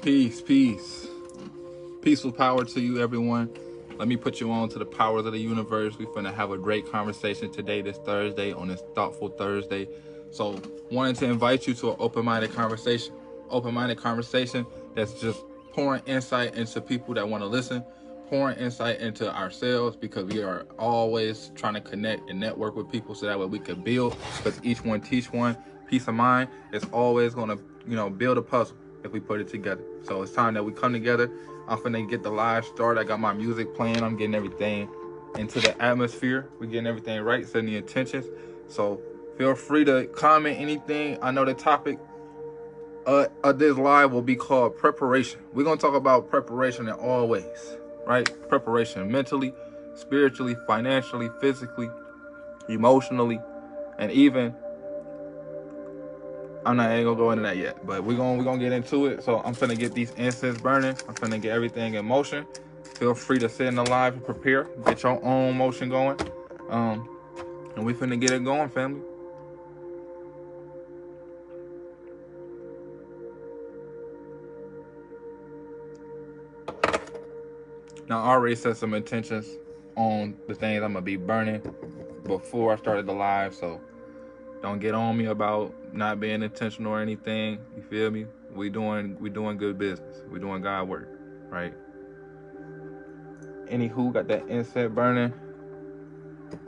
Peace, peace. Peaceful power to you, everyone. Let me put you on to the powers of the universe. We finna have a great conversation today, this Thursday, on this Thoughtful Thursday. So, wanted to invite you to an open-minded conversation. Open-minded conversation that's just pouring insight into people that want to listen, pouring insight into ourselves, because we are always trying to connect and network with people so that way we can build, because each one teach one. Peace of mind is always going to, build a puzzle if we put it together. So it's time that we come together. I'm finna get the live start. I got my music playing. I'm getting everything into the atmosphere. We're getting everything right, setting the intentions. So feel free to comment anything. I know the topic of this live will be called preparation. We're gonna talk about preparation in all ways, right? Preparation mentally, spiritually, financially, physically, emotionally, and even I ain't gonna go into that yet, but we're gonna get into it. So I'm finna get these incense burning. I'm finna get everything in motion. Feel free to sit in the live and prepare. Get your own motion going. And we finna get it going, family. Now I already set some intentions on the things I'm gonna be burning before I started the live, so don't get on me about not being intentional or anything. You feel me? We doing good business. We doing God work, right? Anywho, got that incense burning.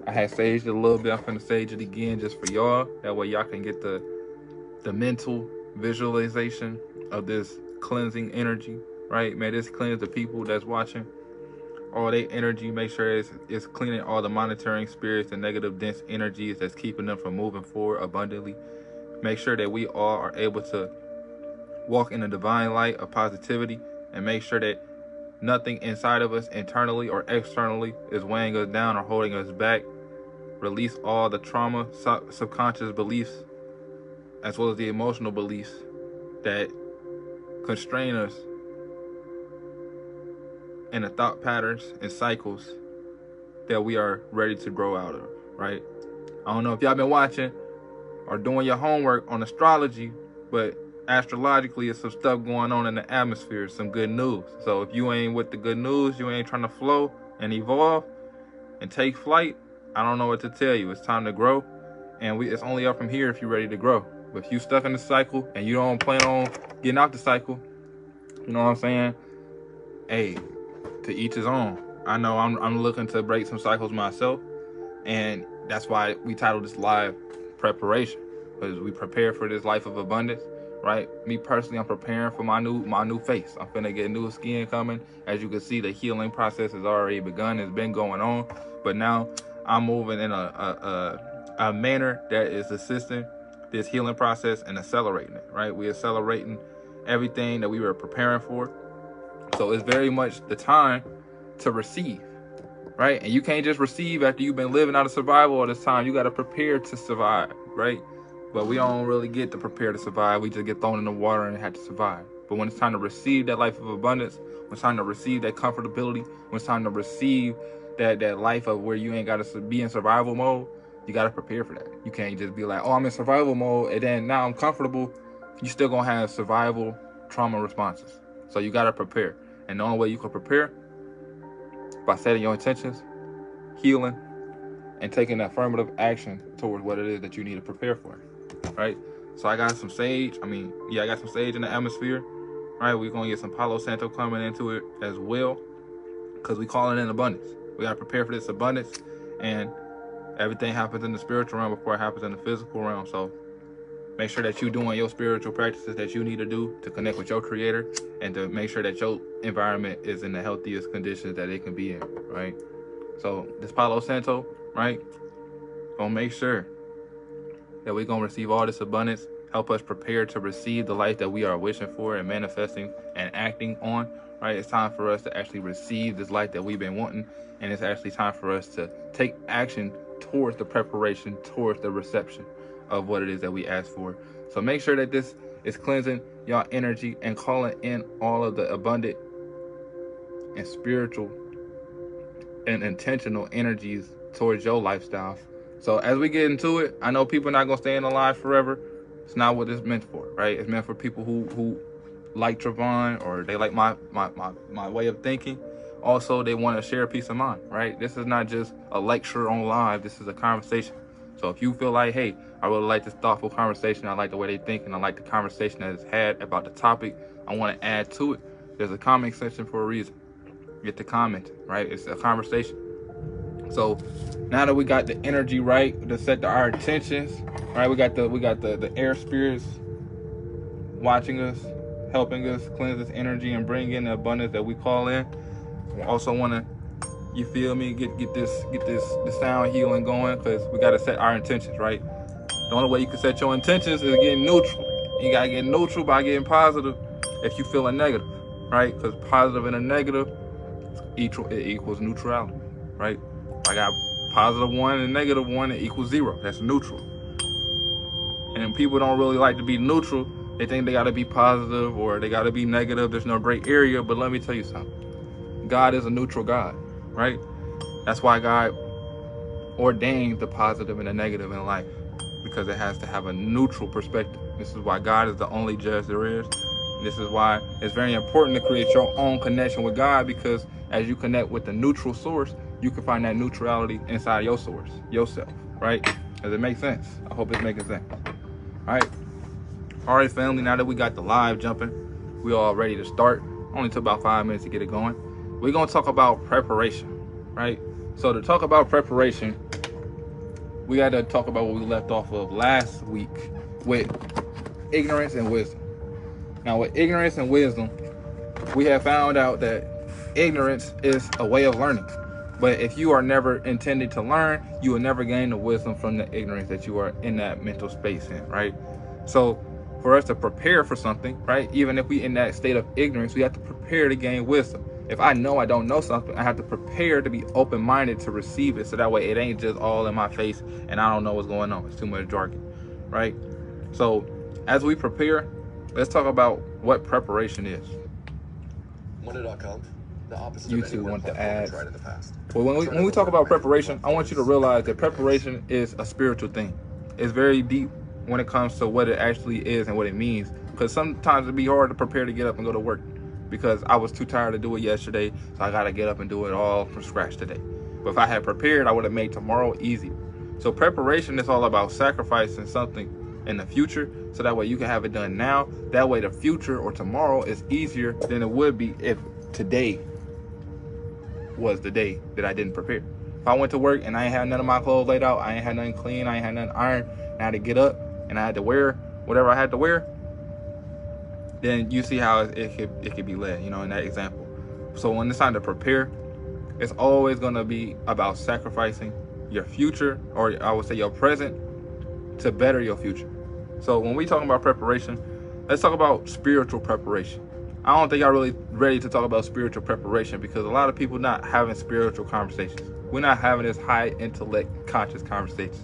I had saged it a little bit. I'm finna sage it again just for y'all. That way y'all can get the mental visualization of this cleansing energy, right? May this cleanse the people that's watching. All their energy, make sure it's cleaning all the monitoring spirits and negative dense energies that's keeping them from moving forward abundantly. Make sure that we all are able to walk in a divine light of positivity, and make sure that nothing inside of us, internally or externally, is weighing us down or holding us back. Release all the trauma, subconscious beliefs, as well as the emotional beliefs that constrain us and the thought patterns and cycles that we are ready to grow out of, right? I don't know if y'all been watching or doing your homework on astrology, but astrologically, there's some stuff going on in the atmosphere, some good news. So if you ain't with the good news, you ain't trying to flow and evolve and take flight, I don't know what to tell you. It's time to grow, and it's only up from here if you're ready to grow. But if you stuck in the cycle and you don't plan on getting out the cycle, you know what I'm saying? Hey, to each his own. I know I'm looking to break some cycles myself, and that's why we titled this live preparation, because we prepare for this life of abundance, right? Me personally, I'm preparing for my new face. I'm finna get new skin coming. As you can see, the healing process has already begun. It's been going on, but now I'm moving in a manner that is assisting this healing process and accelerating it, right? We're accelerating everything that we were preparing for. So it's very much the time to receive, right? And you can't just receive after you've been living out of survival all this time. You got to prepare to survive, right? But we don't really get to prepare to survive. We just get thrown in the water and have to survive. But when it's time to receive that life of abundance, when it's time to receive that comfortability, when it's time to receive that life of where you ain't got to be in survival mode, you got to prepare for that. You can't just be like, oh, I'm in survival mode, and then now I'm comfortable. You still going to have survival trauma responses. So you got to prepare. And the only way you can prepare by setting your intentions, healing, and taking affirmative action towards what it is that you need to prepare for, right? So I got some sage. I got some sage in the atmosphere, right? We're going to get some Palo Santo coming into it as well, because we call it in abundance. We got to prepare for this abundance, and everything happens in the spiritual realm before it happens in the physical realm. So make sure that you're doing your spiritual practices that you need to do to connect with your creator, and to make sure that your environment is in the healthiest conditions that it can be in, right? So this Palo Santo, right, gonna make sure that we're gonna receive all this abundance, help us prepare to receive the life that we are wishing for and manifesting and acting on, right? It's time for us to actually receive this life that we've been wanting, and it's actually time for us to take action towards the preparation, towards the reception of what it is that we ask for. So make sure that this is cleansing y'all energy and calling in all of the abundant and spiritual and intentional energies towards your lifestyle. So as we get into it, I know people are not gonna stay in the live forever. It's not what it's meant for, right? It's meant for people who like Trevon or they like my way of thinking. Also, they want to share peace of mind, right? This is not just a lecture on live. This is a conversation. So if you feel like, hey, I really like this thoughtful conversation, I like the way they think, and I like the conversation that is had about the topic, I want to add to it, there's a comment section for a reason. Get to comment, right? It's a conversation. So now that we got the energy right to set our intentions, right? We got the air spirits watching us, helping us cleanse this energy and bring in the abundance that we call in. We also want to, you feel me, get the sound healing going, because we got to set our intentions, right? The only way you can set your intentions is getting neutral. You got to get neutral by getting positive if you feeling negative, right? Because positive and a negative, it equals neutrality, right? I got positive 1 and negative 1, it equals 0. That's neutral. And people don't really like to be neutral. They think they got to be positive or they got to be negative. There's no gray area. But let me tell you something. God is a neutral God, right? That's why God ordained the positive and the negative in life, because it has to have a neutral perspective. This is why God is the only judge there is. This is why it's very important to create your own connection with God, because as you connect with the neutral source, you can find that neutrality inside your source, yourself, right? Does it make sense? I hope it's making sense. All right, family, now that we got the live jumping, we all ready to start. Only took about 5 minutes to get it going. We're going to talk about preparation, right? So to talk about preparation, we got to talk about what we left off of last week with ignorance and wisdom. Now, with ignorance and wisdom, we have found out that ignorance is a way of learning. But if you are never intended to learn, you will never gain the wisdom from the ignorance that you are in that mental space in, right? So for us to prepare for something, right, even if we in that state of ignorance, we have to prepare to gain wisdom. If I know I don't know something, I have to prepare to be open-minded to receive it, so that way it ain't just all in my face and I don't know what's going on. It's too much jargon, right? So as we prepare, let's talk about what preparation is. Monday.com. YouTube want to add. Well, when we talk about preparation, I want you to realize that preparation is a spiritual thing. It's very deep when it comes to what it actually is and what it means. Because sometimes it'd be hard to prepare to get up and go to work, because I was too tired to do it yesterday, so I got to get up and do it all from scratch today. But if I had prepared, I would have made tomorrow easier. So preparation is all about sacrificing something in the future, so that way you can have it done now. That way the future or tomorrow is easier than it would be if today was the day that I didn't prepare. If I went to work and I ain't had none of my clothes laid out, I ain't had nothing clean, I ain't had nothing ironed, and I had to get up and I had to wear whatever I had to wear, then you see how it could be led, you know, in that example. So when it's time to prepare, it's always going to be about sacrificing your future, or I would say your present, to better your future. So when we talk about preparation, let's talk about spiritual preparation. I don't think I'm really ready to talk about spiritual preparation, because a lot of people not having spiritual conversations. We're not having this high intellect conscious conversations,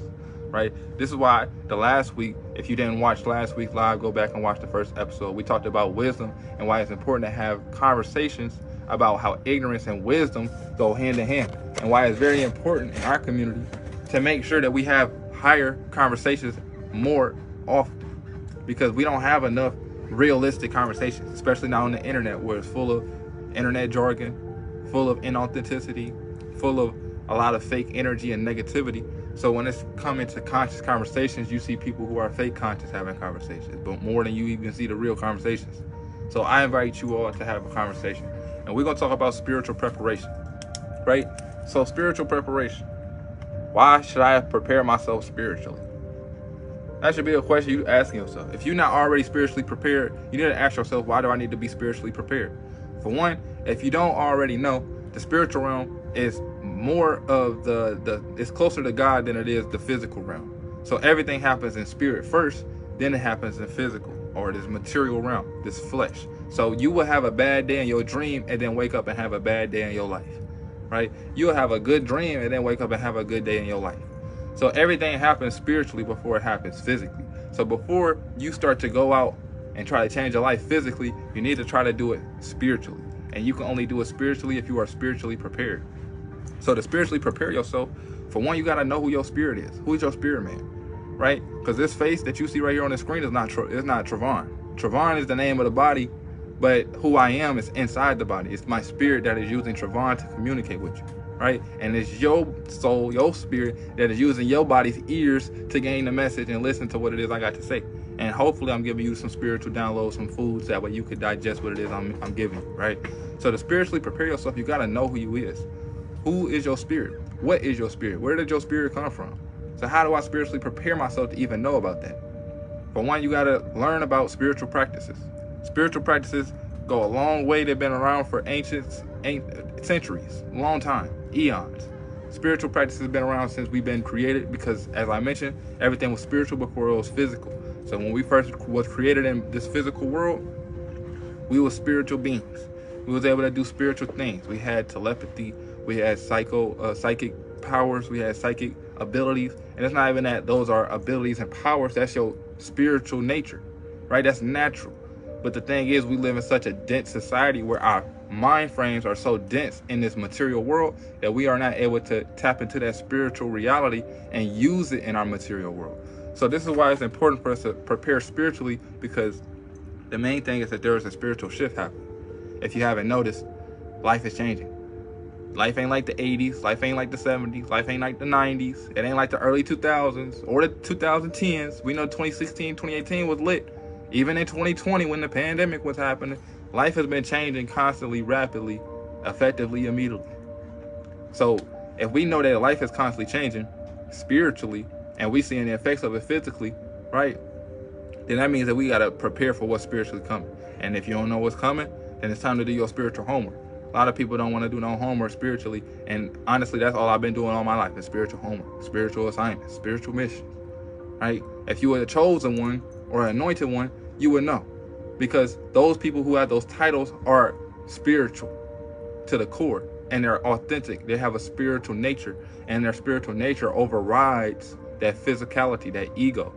right? This is why the last week, if you didn't watch last week live, go back and watch the first episode. We talked about wisdom and why it's important to have conversations about how ignorance and wisdom go hand in hand, and why it's very important in our community to make sure that we have higher conversations more often, because we don't have enough realistic conversations, especially now on the internet, where it's full of internet jargon, full of inauthenticity, full of a lot of fake energy and negativity. So when it's coming to conscious conversations, you see people who are fake conscious having conversations, but more than you even see the real conversations. So I invite you all to have a conversation, and we're going to talk about spiritual preparation, right? So spiritual preparation. Why should I prepare myself spiritually? That should be a question you asking yourself. If you're not already spiritually prepared, you need to ask yourself, why do I need to be spiritually prepared? For one, if you don't already know, the spiritual realm is more of it's closer to God than it is the physical realm. So everything happens in spirit first, then it happens in physical, or this material realm, this flesh. So you will have a bad day in your dream and then wake up and have a bad day in your life, right? You'll have a good dream and then wake up and have a good day in your life. So everything happens spiritually before it happens physically. So before you start to go out and try to change your life physically, you need to try to do it spiritually. And you can only do it spiritually if you are spiritually prepared. So to spiritually prepare yourself, for one, you got to know who your spirit is. Who is your spirit man, right? Because this face that you see right here on the screen is not Trevon. Trevon is the name of the body But who I am is inside the body. It's my spirit that is using Trevon to communicate with you, right? And it's your soul, your spirit that is using your body's ears to gain the message and listen to what it is I got to say. And hopefully I'm giving you some spiritual downloads, some foods, that way you could digest what it is I'm giving you, right? So to spiritually prepare yourself, you got to know who you is. Who is your spirit? What is your spirit? Where did your spirit come from? So how do I spiritually prepare myself to even know about that? For one, you got to learn about spiritual practices. Spiritual practices go a long way. They've been around for ancient centuries, long time, eons. Spiritual practices have been around since we've been created because, as I mentioned, everything was spiritual before it was physical. So when we first was created in this physical world, we were spiritual beings. We was able to do spiritual things. We had telepathy. We had psychic powers. We had psychic abilities. And it's not even that those are abilities and powers. That's your spiritual nature, right? That's natural. But the thing is, we live in such a dense society where our mind frames are so dense in this material world that we are not able to tap into that spiritual reality and use it in our material world. So this is why it's important for us to prepare spiritually, because the main thing is that there is a spiritual shift happening. If you haven't noticed, life is changing. Life ain't like the 80s. Life ain't like the 70s. Life ain't like the 90s. It ain't like the early 2000s or the 2010s. We know 2016, 2018 was lit. Even in 2020, when the pandemic was happening, life has been changing constantly, rapidly, effectively, immediately. So if we know that life is constantly changing spiritually, and we seeing the effects of it physically, right, then that means that we got to prepare for what's spiritually coming. And if you don't know what's coming, then it's time to do your spiritual homework. A lot of people don't want to do no homework spiritually, and honestly, that's all I've been doing all my life is spiritual homework, spiritual assignments, spiritual missions, right? If you were the chosen one or anointed one, you would know, because those people who have those titles are spiritual to the core, and they're authentic. They have a spiritual nature, and their spiritual nature overrides that physicality, that ego,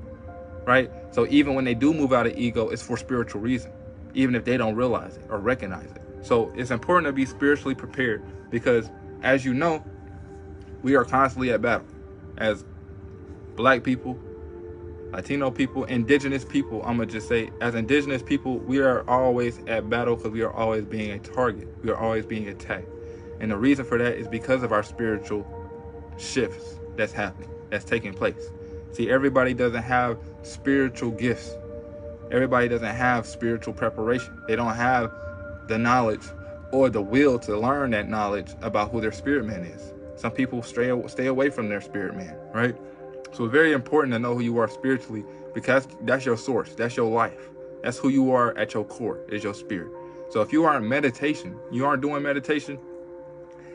right? So even when they do move out of ego, it's for spiritual reason, even if they don't realize it or recognize it. So it's important to be spiritually prepared, because as you know, we are constantly at battle. As Black people, Latino people, indigenous people, I'm going to just say, as indigenous people, we are always at battle because we are always being a target. We are always being attacked. And the reason for that is because of our spiritual shifts that's happening, that's taking place. See, everybody doesn't have spiritual gifts. Everybody doesn't have spiritual preparation. They don't have the knowledge or the will to learn that knowledge about who their spirit man is. Some people stay away from their spirit man, right? So it's very important to know who you are spiritually, because that's your source. That's your life. That's who you are at your core, is your spirit. So if you aren't doing meditation,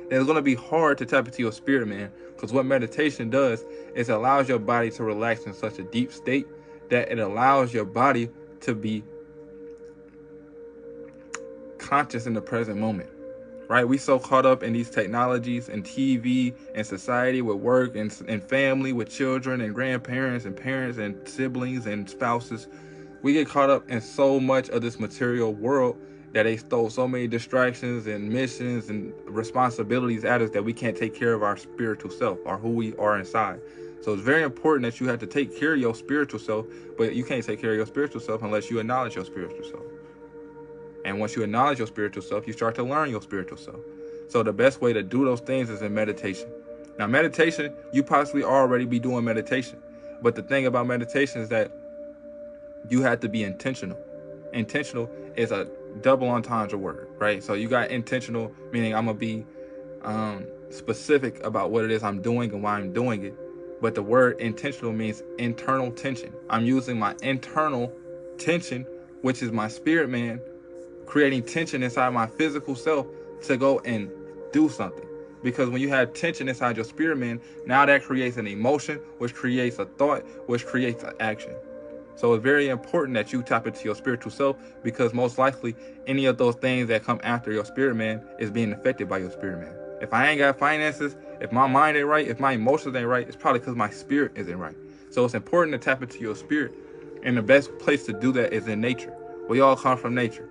then it's going to be hard to tap into your spirit man, because what meditation does is it allows your body to relax in such a deep state that it allows your body to be conscious in the present moment, right? We so caught up in these technologies and TV and society, with work and family, with children and grandparents and parents and siblings and spouses. We get caught up in so much of this material world that they stole so many distractions and missions and responsibilities at us that we can't take care of our spiritual self, or who we are inside. So it's very important that you have to take care of your spiritual self, but you can't take care of your spiritual self unless you acknowledge your spiritual self. And once you acknowledge your spiritual self, you start to learn your spiritual self. So the best way to do those things is in meditation. Now, meditation, you possibly already be doing meditation. But the thing about meditation is that you have to be intentional. Intentional is a double entendre word, right? So you got intentional, meaning I'm going to be specific about what it is I'm doing and why I'm doing it. But the word intentional means internal tension. I'm using my internal tension, which is my spirit man, creating tension inside my physical self to go and do something. Because when you have tension inside your spirit man, now that creates an emotion, which creates a thought, which creates an action. So it's very important that you tap into your spiritual self, because most likely any of those things that come after your spirit man is being affected by your spirit man. If I ain't got finances, if my mind ain't right, if my emotions ain't right, it's probably because my spirit isn't right. So it's important to tap into your spirit. And the best place to do that is in nature. We all come from nature.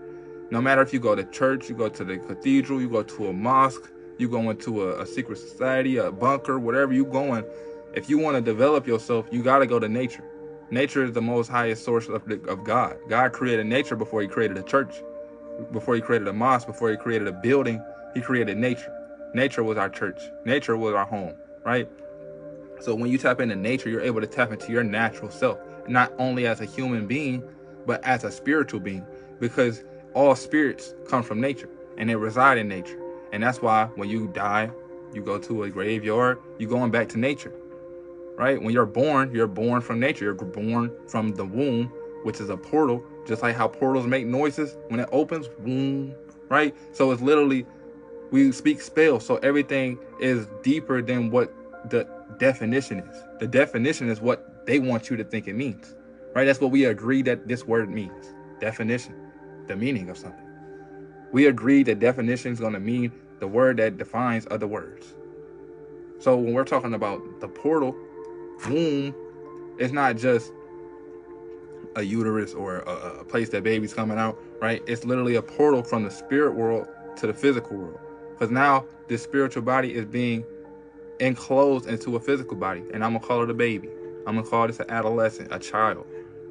No matter if you go to church, you go to the cathedral, you go to a mosque, you go into a secret society, a bunker, whatever you going, if you want to develop yourself, you got to go to nature. Nature is the most highest source of God. God created nature before he created a church. before he created a mosque, before he created a building, he created nature. Nature was our church. Nature was our home, right? So when you tap into nature, you're able to tap into your natural self, not only as a human being, but as a spiritual being, because all spirits come from nature and they reside in nature. And that's why when you die, you go to a graveyard, you're going back to nature, right? When you're born from nature. You're born from the womb, which is a portal, just like how portals make noises when it opens, boom, right? So it's literally, we speak spells. So everything is deeper than what the definition is. The definition is what they want you to think it means, right? That's what we agree that this word means. Definition, the meaning of something. We agree that definition is going to mean the word that defines other words. So when we're talking about the portal, womb, it's not just a uterus or a place that baby's coming out, right? It's literally a portal from the spirit world to the physical world. Because now this spiritual body is being enclosed into a physical body. And I'm going to call it a baby. I'm going to call this an adolescent, a child,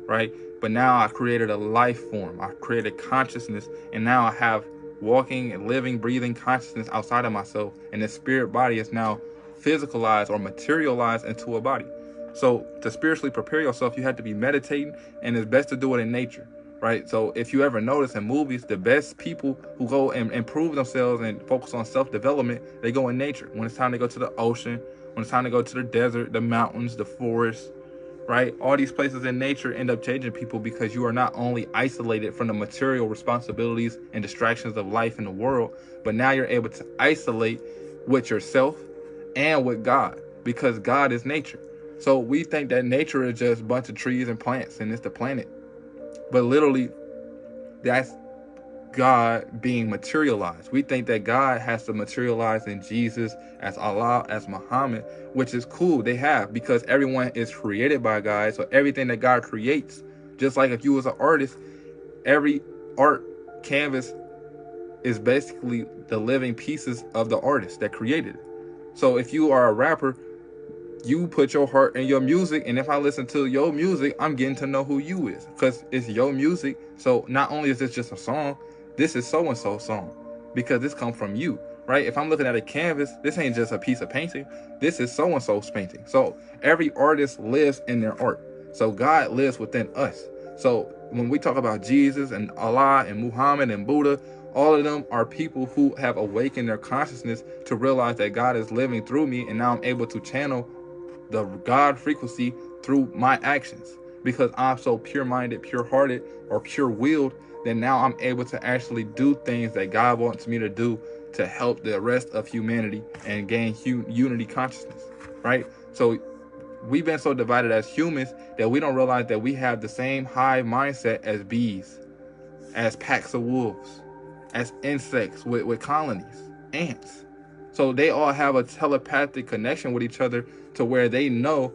right? But now I created a life form. I created consciousness. And now I have walking and living, breathing consciousness outside of myself. And the spirit body is now physicalized or materialized into a body. So to spiritually prepare yourself, you have to be meditating, and it's best to do it in nature, right? So if you ever notice in movies, the best people who go and improve themselves and focus on self-development, they go in nature. When it's time to go to the ocean, when it's time to go to the desert, the mountains, the forest, right? All these places in nature end up changing people, because you are not only isolated from the material responsibilities and distractions of life in the world, but now you're able to isolate with yourself and with God, because God is nature. So we think that nature is just a bunch of trees and plants and it's the planet. But literally, that's God being materialized. We think that God has to materialize in Jesus, as Allah, as Muhammad, which is cool. They have, because everyone is created by God. So everything that God creates, just like if you was an artist, every art canvas is basically the living pieces of the artist that created it. So if you are a rapper, you put your heart in your music, and if I listen to your music, I'm getting to know who you is, because it's your music. So not only is this just a song, this is so-and-so song, because this comes from you, right? If I'm looking at a canvas, this ain't just a piece of painting. This is so-and-so's painting. So every artist lives in their art. So God lives within us. So when we talk about Jesus and Allah and Muhammad and Buddha, all of them are people who have awakened their consciousness to realize that God is living through me, and now I'm able to channel the God frequency through my actions, because I'm so pure-minded, pure-hearted, or pure-willed, that now I'm able to actually do things that God wants me to do to help the rest of humanity and gain unity consciousness, right? So we've been so divided as humans that we don't realize that we have the same hive mindset as bees, as packs of wolves, as insects with colonies, ants. So they all have a telepathic connection with each other, to where they know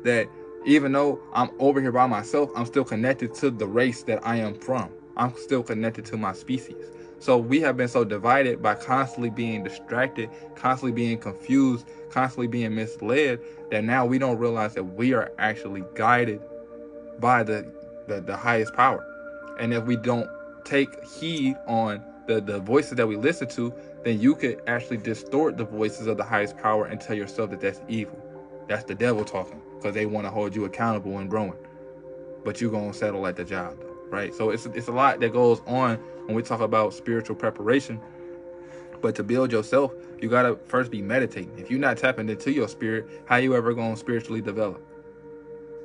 that even though I'm over here by myself, I'm still connected to the race that I am from. I'm still connected to my species. So we have been so divided by constantly being distracted, constantly being confused, constantly being misled, that now we don't realize that we are actually guided by the highest power. And if we don't take heed on the voices that we listen to, then you could actually distort the voices of the highest power and tell yourself that that's evil. That's the devil talking, because they want to hold you accountable and growing. But you're going to settle at the job, though, right? So it's a lot that goes on when we talk about spiritual preparation. But to build yourself, you got to first be meditating. If you're not tapping into your spirit, how you ever going to spiritually develop,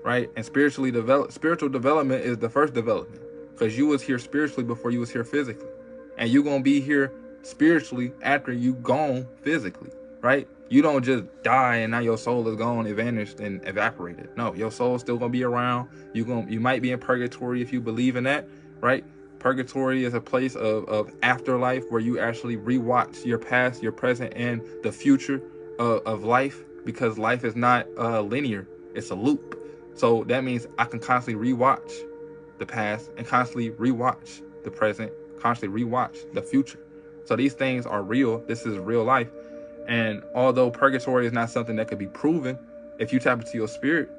right? And spiritual development is the first development, because you was here spiritually before you was here physically. And you're going to be here spiritually after you gone physically, right? You don't just die and now your soul is gone, vanished, and evaporated. No, your soul's still going to be around. You might be in purgatory if you believe in that, right? Purgatory is a place of afterlife, where you actually rewatch your past, your present, and the future of life, because life is not linear. It's a loop. So that means I can constantly rewatch the past and constantly rewatch the present, constantly rewatch the future. So these things are real. This is real life. And although purgatory is not something that could be proven, if you tap into your spirit,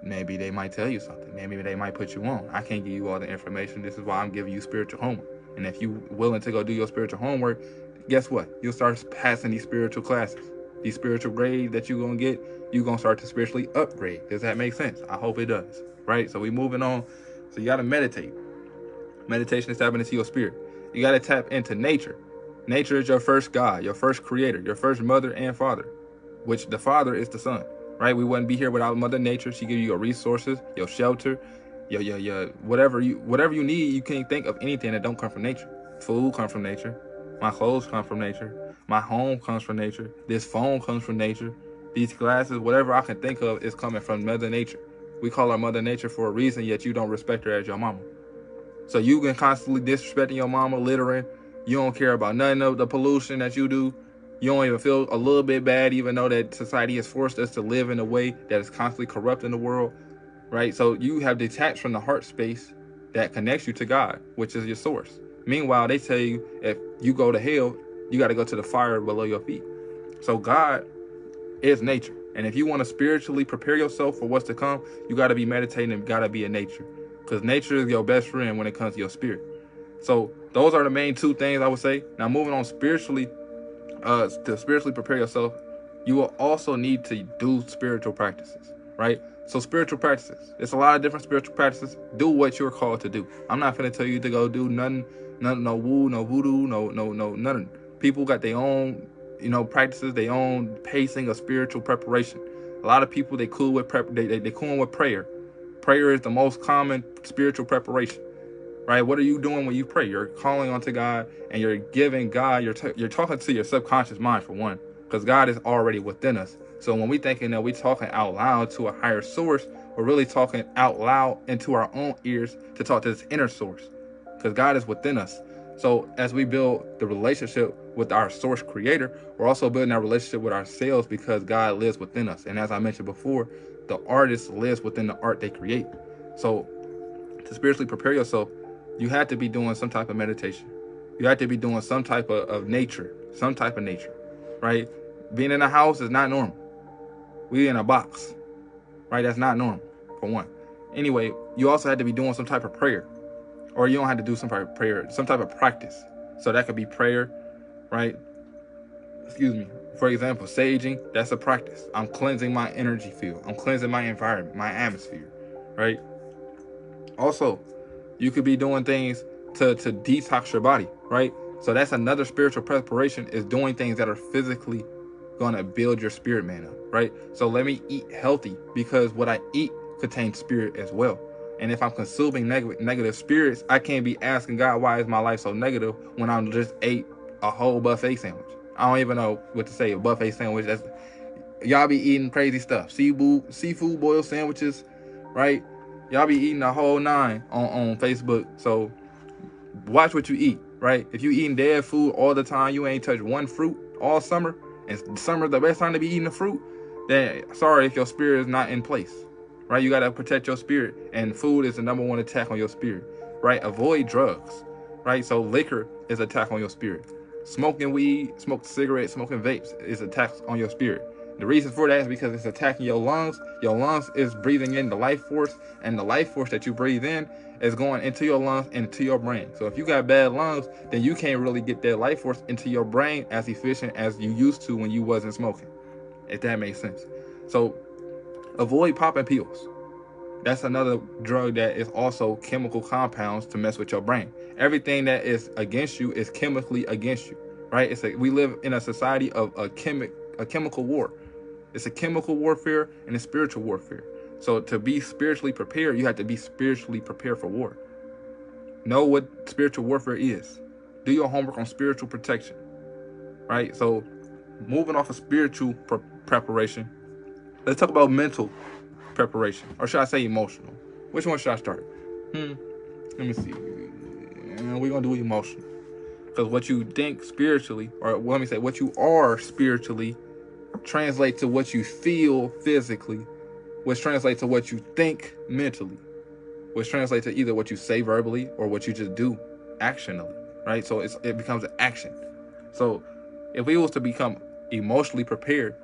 maybe they might tell you something. Maybe they might put you on. I can't give you all the information. This is why I'm giving you spiritual homework. And if you're willing to go do your spiritual homework, guess what? You'll start passing these spiritual classes. These spiritual grades that you're going to get, you're going to start to spiritually upgrade. Does that make sense? I hope it does. Right? So we moving on. So you got to meditate. Meditation is tapping into your spirit. You got to tap into nature. Nature is your first God, your first creator, your first mother and father, which the father is the son. Right? We wouldn't be here without Mother Nature. She gives you your resources, your shelter, your whatever you need. You can't think of anything that don't come from nature. Food comes from nature. My clothes come from nature. My home comes from nature. This phone comes from nature. These glasses, whatever I can think of, is coming from Mother Nature. We call her Mother Nature for a reason, yet you don't respect her as your mama. So you can constantly disrespecting your mama, littering. You don't care about none of the pollution that you do. You don't even feel a little bit bad, even though that society has forced us to live in a way that is constantly corrupting the world, right? So you have detached from the heart space that connects you to God, which is your source. Meanwhile, they tell you if you go to hell, you got to go to the fire below your feet. So God is nature. And if you want to spiritually prepare yourself for what's to come, you got to be meditating and got to be in nature. Because nature is your best friend when it comes to your spirit. So those are the main two things I would say. Now moving on spiritually, to spiritually prepare yourself, you will also need to do spiritual practices, right? So spiritual practices, there's a lot of different spiritual practices. Do what you're called to do. I'm not going to tell you to go do nothing, no woo, no voodoo, no, nothing. People got their own, practices, their own pacing of spiritual preparation. A lot of people, they cool with they cool with prayer. Prayer is the most common spiritual preparation. Right? What are you doing when you pray? You're calling onto God and you're giving God, you're talking to your subconscious mind for one, because God is already within us. So when we thinking that we're talking out loud to a higher source, we're really talking out loud into our own ears to talk to this inner source, because God is within us. So as we build the relationship with our source creator, we're also building our relationship with ourselves because God lives within us. And as I mentioned before, the artist lives within the art they create. So to spiritually prepare yourself, you have to be doing some type of meditation. You have to be doing some type of nature, right? Being in a house is not normal. We in a box, right? That's not normal, for one. Anyway, you also have to be doing some type of prayer, or you don't have to do some type of prayer, some type of practice. So that could be prayer, right? For example, saging, that's a practice. I'm cleansing my energy field. I'm cleansing my environment, my atmosphere, right? Also, you could be doing things to detox your body, right? So that's another spiritual preparation, is doing things that are physically going to build your spirit man up, right? So let me eat healthy, because what I eat contains spirit as well. And if I'm consuming negative spirits, I can't be asking God, why is my life so negative, when I just ate a whole buffet sandwich. I don't even know what to say, a buffet sandwich. That's, y'all be eating crazy stuff. Seafood boiled sandwiches, right? Y'all be eating the whole nine on Facebook. So watch what you eat, right? If you eating dead food all the time, you ain't touched one fruit all summer, and summer the best time to be eating the fruit, then sorry if your spirit is not in place, right? You got to protect your spirit, and food is the number one attack on your spirit, right? Avoid drugs, right? So liquor is an attack on your spirit. Smoking weed, smoking cigarettes, smoking vapes is attacks on your spirit. The reason for that is because it's attacking your lungs. Your lungs is breathing in the life force, and the life force that you breathe in is going into your lungs and into your brain. So if you got bad lungs, then you can't really get that life force into your brain as efficient as you used to when you wasn't smoking, if that makes sense. So avoid popping pills. That's another drug that is also chemical compounds to mess with your brain. Everything that is against you is chemically against you, right? We live in a society of a chemical war. It's a chemical warfare and a spiritual warfare. So to be spiritually prepared, you have to be spiritually prepared for war. Know what spiritual warfare is. Do your homework on spiritual protection, right? So moving off of spiritual preparation, let's talk about mental preparation, or should I say emotional? Which one should I start? Let me see. We're gonna do emotional, because what you think spiritually, or let me say, what you are spiritually, translates to what you feel physically, which translates to what you think mentally, which translates to either what you say verbally or what you just do actionally, right? So it becomes an action. So if we was to become emotionally prepared,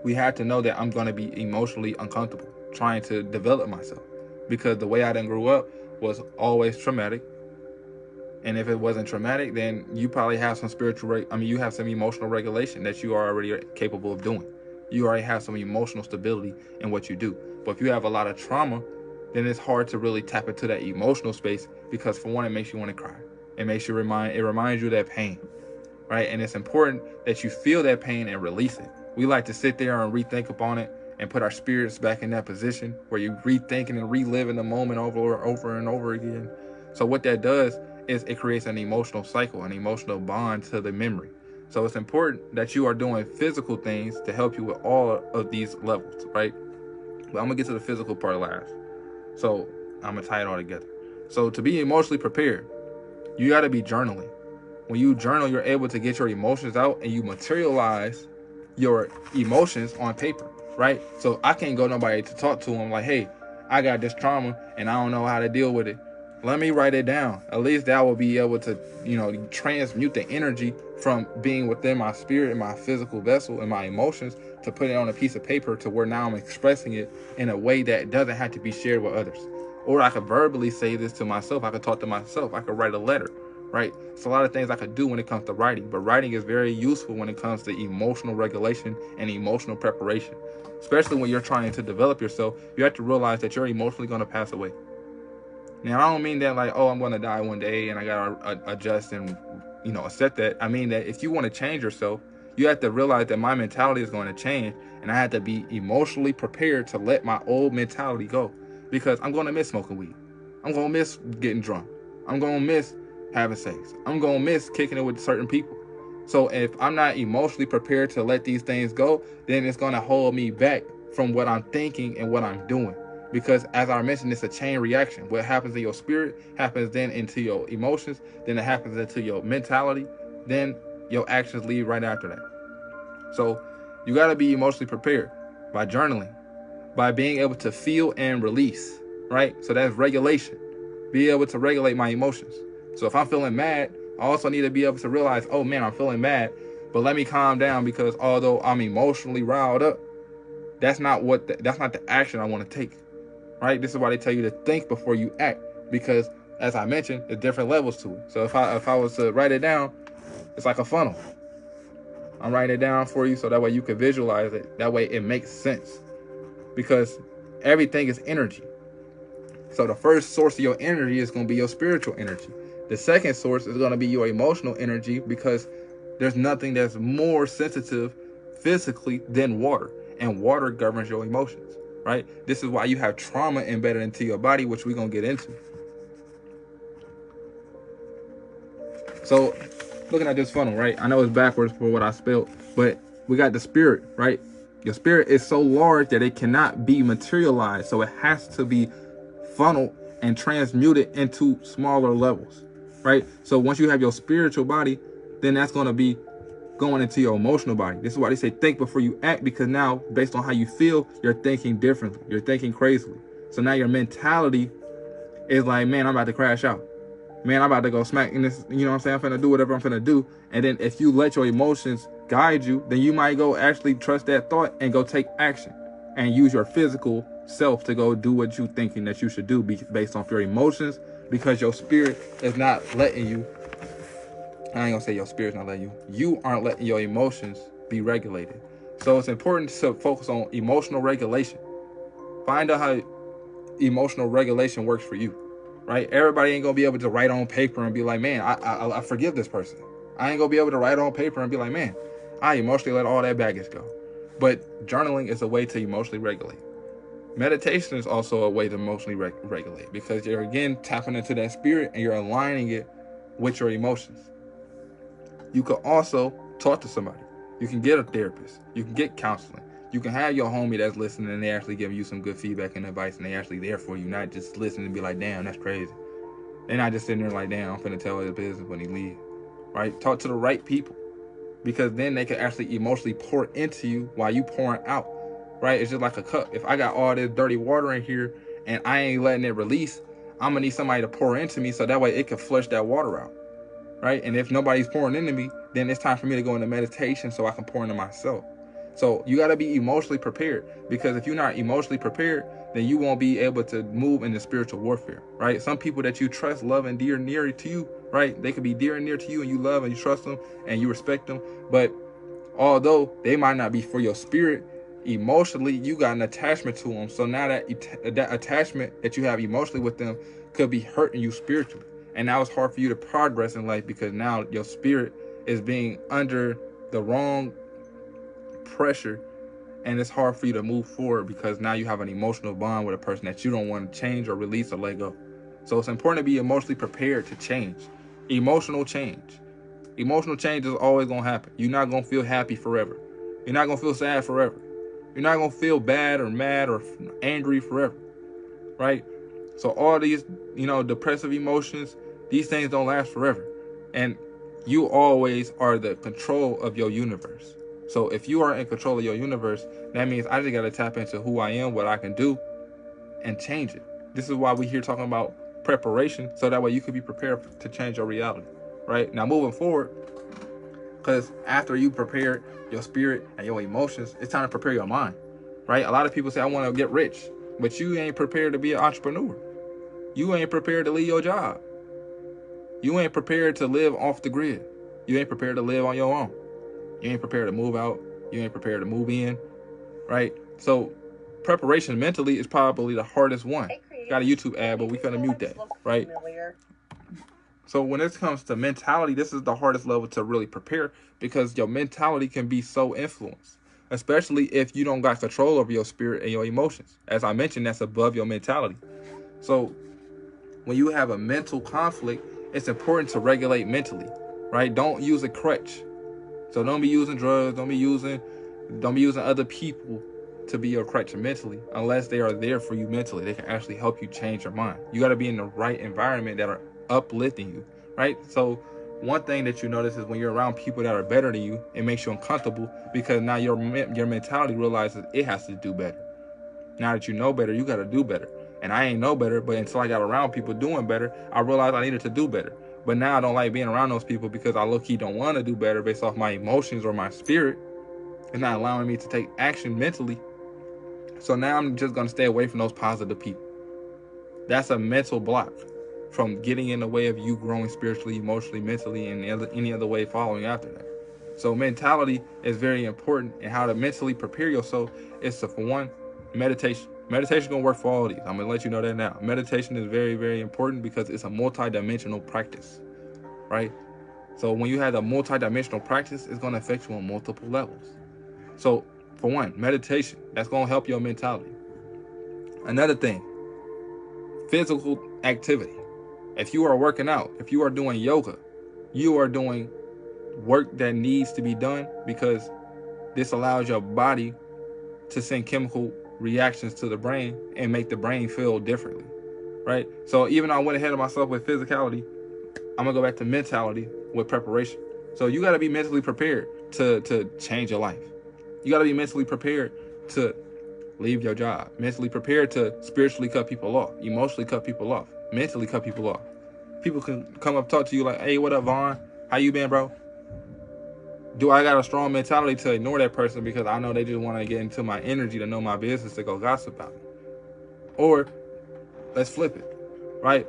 we have to know that I'm going to be emotionally uncomfortable. trying to develop myself, because the way I done grew up was always traumatic. And if it wasn't traumatic, then you probably have some you have some emotional regulation that you are already capable of doing. You already have some emotional stability in what you do. But if you have a lot of trauma, then it's hard to really tap into that emotional space, because for one, it makes you want to cry. It reminds you of that pain, right? And it's important that you feel that pain and release it. We like to sit there and rethink upon it and put our spirits back in that position where you're rethinking and reliving the moment over and over again. So what that does is it creates an emotional cycle, an emotional bond to the memory. So it's important that you are doing physical things to help you with all of these levels, right? But I'm gonna get to the physical part last. So I'm gonna tie it all together. So to be emotionally prepared, you gotta be journaling. When you journal, you're able to get your emotions out and you materialize your emotions on paper, right? So I can't go nobody to talk to them like, hey, I got this trauma and I don't know how to deal with it. Let me write it down. At least that will be able to, transmute the energy from being within my spirit and my physical vessel and my emotions to put it on a piece of paper to where now I'm expressing it in a way that doesn't have to be shared with others. Or I could verbally say this to myself. I could talk to myself. I could write a letter, right? It's a lot of things I could do when it comes to writing, but writing is very useful when it comes to emotional regulation and emotional preparation. Especially when you're trying to develop yourself, you have to realize that you're emotionally going to pass away. Now, I don't mean that like, oh, I'm going to die one day and I got to adjust and, accept that. I mean that if you want to change yourself, you have to realize that my mentality is going to change and I have to be emotionally prepared to let my old mentality go, because I'm going to miss smoking weed. I'm going to miss getting drunk. I'm going to miss having sex. I'm going to miss kicking it with certain people. So if I'm not emotionally prepared to let these things go, then it's going to hold me back from what I'm thinking and what I'm doing. Because as I mentioned, it's a chain reaction. What happens in your spirit happens then into your emotions, then it happens into your mentality, then your actions lead right after that. So you got to be emotionally prepared by journaling, by being able to feel and release, right? So that's regulation. Be able to regulate my emotions. So if I'm feeling mad, I also need to be able to realize, oh man, I'm feeling mad, but let me calm down, because although I'm emotionally riled up, that's not the action I want to take. Right? This is why they tell you to think before you act, because as I mentioned, there's different levels to it. So if I was to write it down, it's like a funnel. I'm writing it down for you so that way you can visualize it. That way it makes sense, because everything is energy. So the first source of your energy is going to be your spiritual energy. The second source is going to be your emotional energy, because there's nothing that's more sensitive physically than water, and water governs your emotions. Right? This is why you have trauma embedded into your body, which we're going to get into. So, looking at this funnel, right? I know it's backwards for what I spelled, but we got the spirit, right? Your spirit is so large that it cannot be materialized. So it has to be funneled and transmuted into smaller levels, right? So once you have your spiritual body, then that's going to be going into your emotional body. This is why they say think before you act, because now based on how you feel, you're thinking differently. You're thinking crazily. So now your mentality is like, man, I'm about to crash out. Man, I'm about to go smack in this, you know what I'm saying? I'm finna do whatever I'm finna do. And then if you let your emotions guide you, then you might go actually trust that thought and go take action and use your physical self to go do what you thinking that you should do based off your emotions, because your spirit is not letting you. I ain't gonna say your spirit's not letting you. You aren't letting your emotions be regulated. So it's important to focus on emotional regulation. Find out how emotional regulation works for you, right? Everybody ain't gonna be able to write on paper and be like, man, I forgive this person. I ain't gonna be able to write on paper and be like, man, I emotionally let all that baggage go. But journaling is a way to emotionally regulate. Meditation is also a way to emotionally regulate, because you're again tapping into that spirit and you're aligning it with your emotions. You could also talk to somebody. You can get a therapist. You can get counseling. You can have your homie that's listening and they actually giving you some good feedback and advice, and they actually there for you, not just listening and be like, damn, that's crazy. They're not just sitting there like, damn, I'm finna tell his business when he leaves. Right? Talk to the right people, because then they can actually emotionally pour into you while you pouring out. Right? It's just like a cup. If I got all this dirty water in here and I ain't letting it release, I'm gonna need somebody to pour into me so that way it can flush that water out. Right? And if nobody's pouring into me, then it's time for me to go into meditation so I can pour into myself. So you got to be emotionally prepared, because if you're not emotionally prepared, then you won't be able to move in the spiritual warfare, right? Some people that you trust, love, and near to you, right? They could be dear and near to you, and you love and you trust them and you respect them. But although they might not be for your spirit, emotionally you got an attachment to them. So now that attachment that you have emotionally with them could be hurting you spiritually. And now it's hard for you to progress in life, because now your spirit is being under the wrong pressure, and it's hard for you to move forward because now you have an emotional bond with a person that you don't want to change or release or let go. So it's important to be emotionally prepared to change. Emotional change is always going to happen. You're not going to feel happy forever. You're not going to feel sad forever. You're not going to feel bad or mad or angry forever, right? So all these, depressive emotions, these things don't last forever. And you always are the control of your universe. So if you are in control of your universe, that means I just got to tap into who I am, what I can do, and change it. This is why we're here talking about preparation, so that way you can be prepared to change your reality, right? Now moving forward, because after you prepare your spirit and your emotions, it's time to prepare your mind, right? A lot of people say, I want to get rich, but you ain't prepared to be an entrepreneur. You ain't prepared to leave your job. You ain't prepared to live off the grid. You ain't prepared to live on your own. You ain't prepared to move out. You ain't prepared to move in, right? So preparation mentally is probably the hardest one. Got a YouTube ad, but we finna mute that, right? So when it comes to mentality, this is the hardest level to really prepare, because your mentality can be so influenced, especially if you don't got control over your spirit and your emotions. As I mentioned, that's above your mentality. So when you have a mental conflict, it's important to regulate mentally, right? Don't use a crutch. So don't be using drugs. Don't be using other people to be your crutch mentally, unless they are there for you mentally. They can actually help you change your mind. You got to be in the right environment that are uplifting you, right? So one thing that you notice is when you're around people that are better than you, it makes you uncomfortable, because now your mentality realizes it has to do better. Now that you know better, you got to do better. And I ain't know better, but until I got around people doing better, I realized I needed to do better. But now I don't like being around those people, because I low-key don't want to do better based off my emotions or my spirit. It's not allowing me to take action mentally. So now I'm just going to stay away from those positive people. That's a mental block from getting in the way of you growing spiritually, emotionally, mentally, and any other way following after that. So mentality is very important, and how to mentally prepare yourself is to, for one, meditation. Meditation gonna work for all these. I'm gonna let you know that now. Meditation is very, very important, because it's a multi-dimensional practice, right? So when you have a multi-dimensional practice, it's gonna affect you on multiple levels. So for one, meditation, that's gonna help your mentality. Another thing, physical activity. If you are working out, if you are doing yoga, you are doing work that needs to be done, because this allows your body to send chemical reactions to the brain and make the brain feel differently, right? So even though I went ahead of myself with physicality, I'm gonna go back to mentality with preparation. So you got to be mentally prepared to change your life. You got to be mentally prepared to leave your job, mentally prepared to spiritually cut people off, emotionally cut people off, mentally cut people off. People can come up, talk to you like, hey, what up, Vaughn? How you been, bro? Do I got a strong mentality to ignore that person because I know they just want to get into my energy to know my business to go gossip about it? Or let's flip it, right?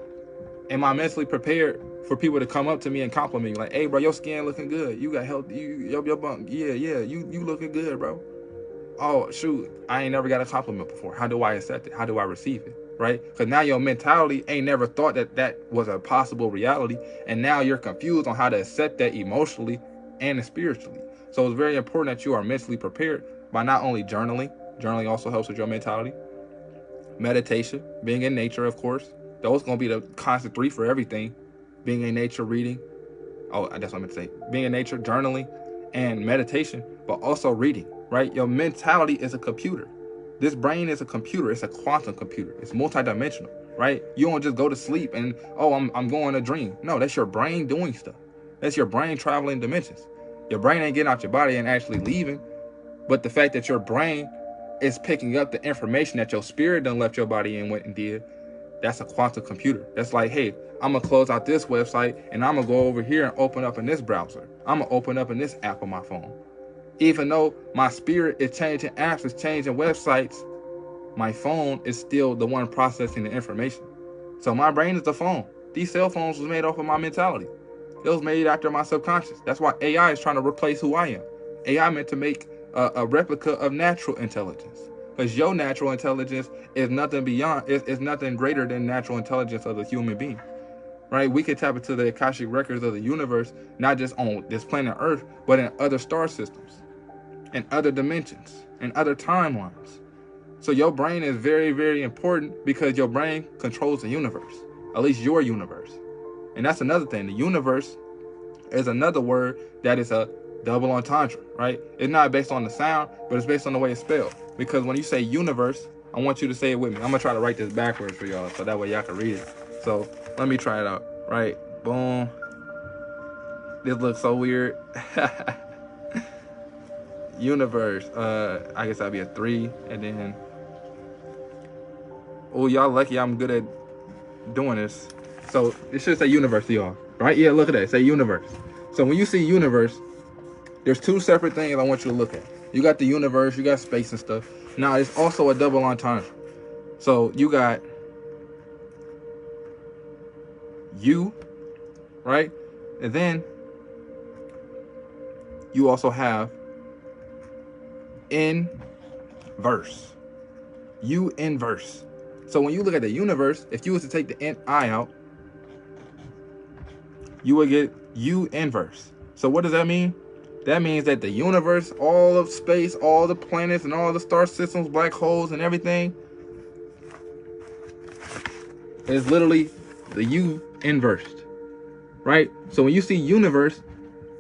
Am I mentally prepared for people to come up to me and compliment me like, hey, bro, your skin looking good. You got health, your bump. Yeah, you looking good, bro. Oh, shoot, I ain't never got a compliment before. How do I accept it? How do I receive it? Right? Because now your mentality ain't never thought that was a possible reality. And now you're confused on how to accept that emotionally and spiritually. So it's very important that you are mentally prepared by not only journaling. Journaling also helps with your mentality. Meditation, being in nature, of course. Those going to be the constant three for everything. Being in nature, reading. Oh, that's what I meant to say. Being in nature, journaling, and meditation, but also reading, right? Your mentality is a computer. This brain is a computer. It's a quantum computer. It's multidimensional, right? You don't just go to sleep and, oh, I'm going to dream. No, that's your brain doing stuff. That's your brain traveling dimensions. Your brain ain't getting out your body and actually leaving, but the fact that your brain is picking up the information that your spirit done left your body and went and did, that's a quantum computer. That's like, hey, I'm going to close out this website and I'm going to go over here and open up in this browser. I'm going to open up in this app on my phone. Even though my spirit is changing apps, it's changing websites, my phone is still the one processing the information. So my brain is the phone. These cell phones was made off of my mentality. It was made after my subconscious. That's why AI is trying to replace who I am. AI meant to make a replica of natural intelligence. Because your natural intelligence is nothing beyond, is nothing greater than natural intelligence of the human being. Right? We can tap into the Akashic records of the universe, not just on this planet Earth, but in other star systems, in other dimensions, in other timelines. So your brain is very, very important because your brain controls the universe, at least your universe. And that's another thing. The universe is another word that is a double entendre, right? It's not based on the sound, but it's based on the way it's spelled. Because when you say universe, I want you to say it with me. I'm going to try to write this backwards for y'all so that way y'all can read it. So let me try it out. Right? Boom. This looks so weird. Universe. I guess that'd be a 3. And then... oh, y'all lucky I'm good at doing this. So it should say universe, y'all. Right? Yeah, look at that. It say universe. So when you see universe, there's 2 separate things I want you to look at. You got the universe, you got space and stuff. Now, it's also a double entendre. So you got you, right? And then you also have inverse. You inverse. So when you look at the universe, if you was to take the I out, you would get U inverse. So what does that mean? That means that the universe, all of space, all the planets and all the star systems, black holes and everything is literally the U inversed, right? So when you see universe,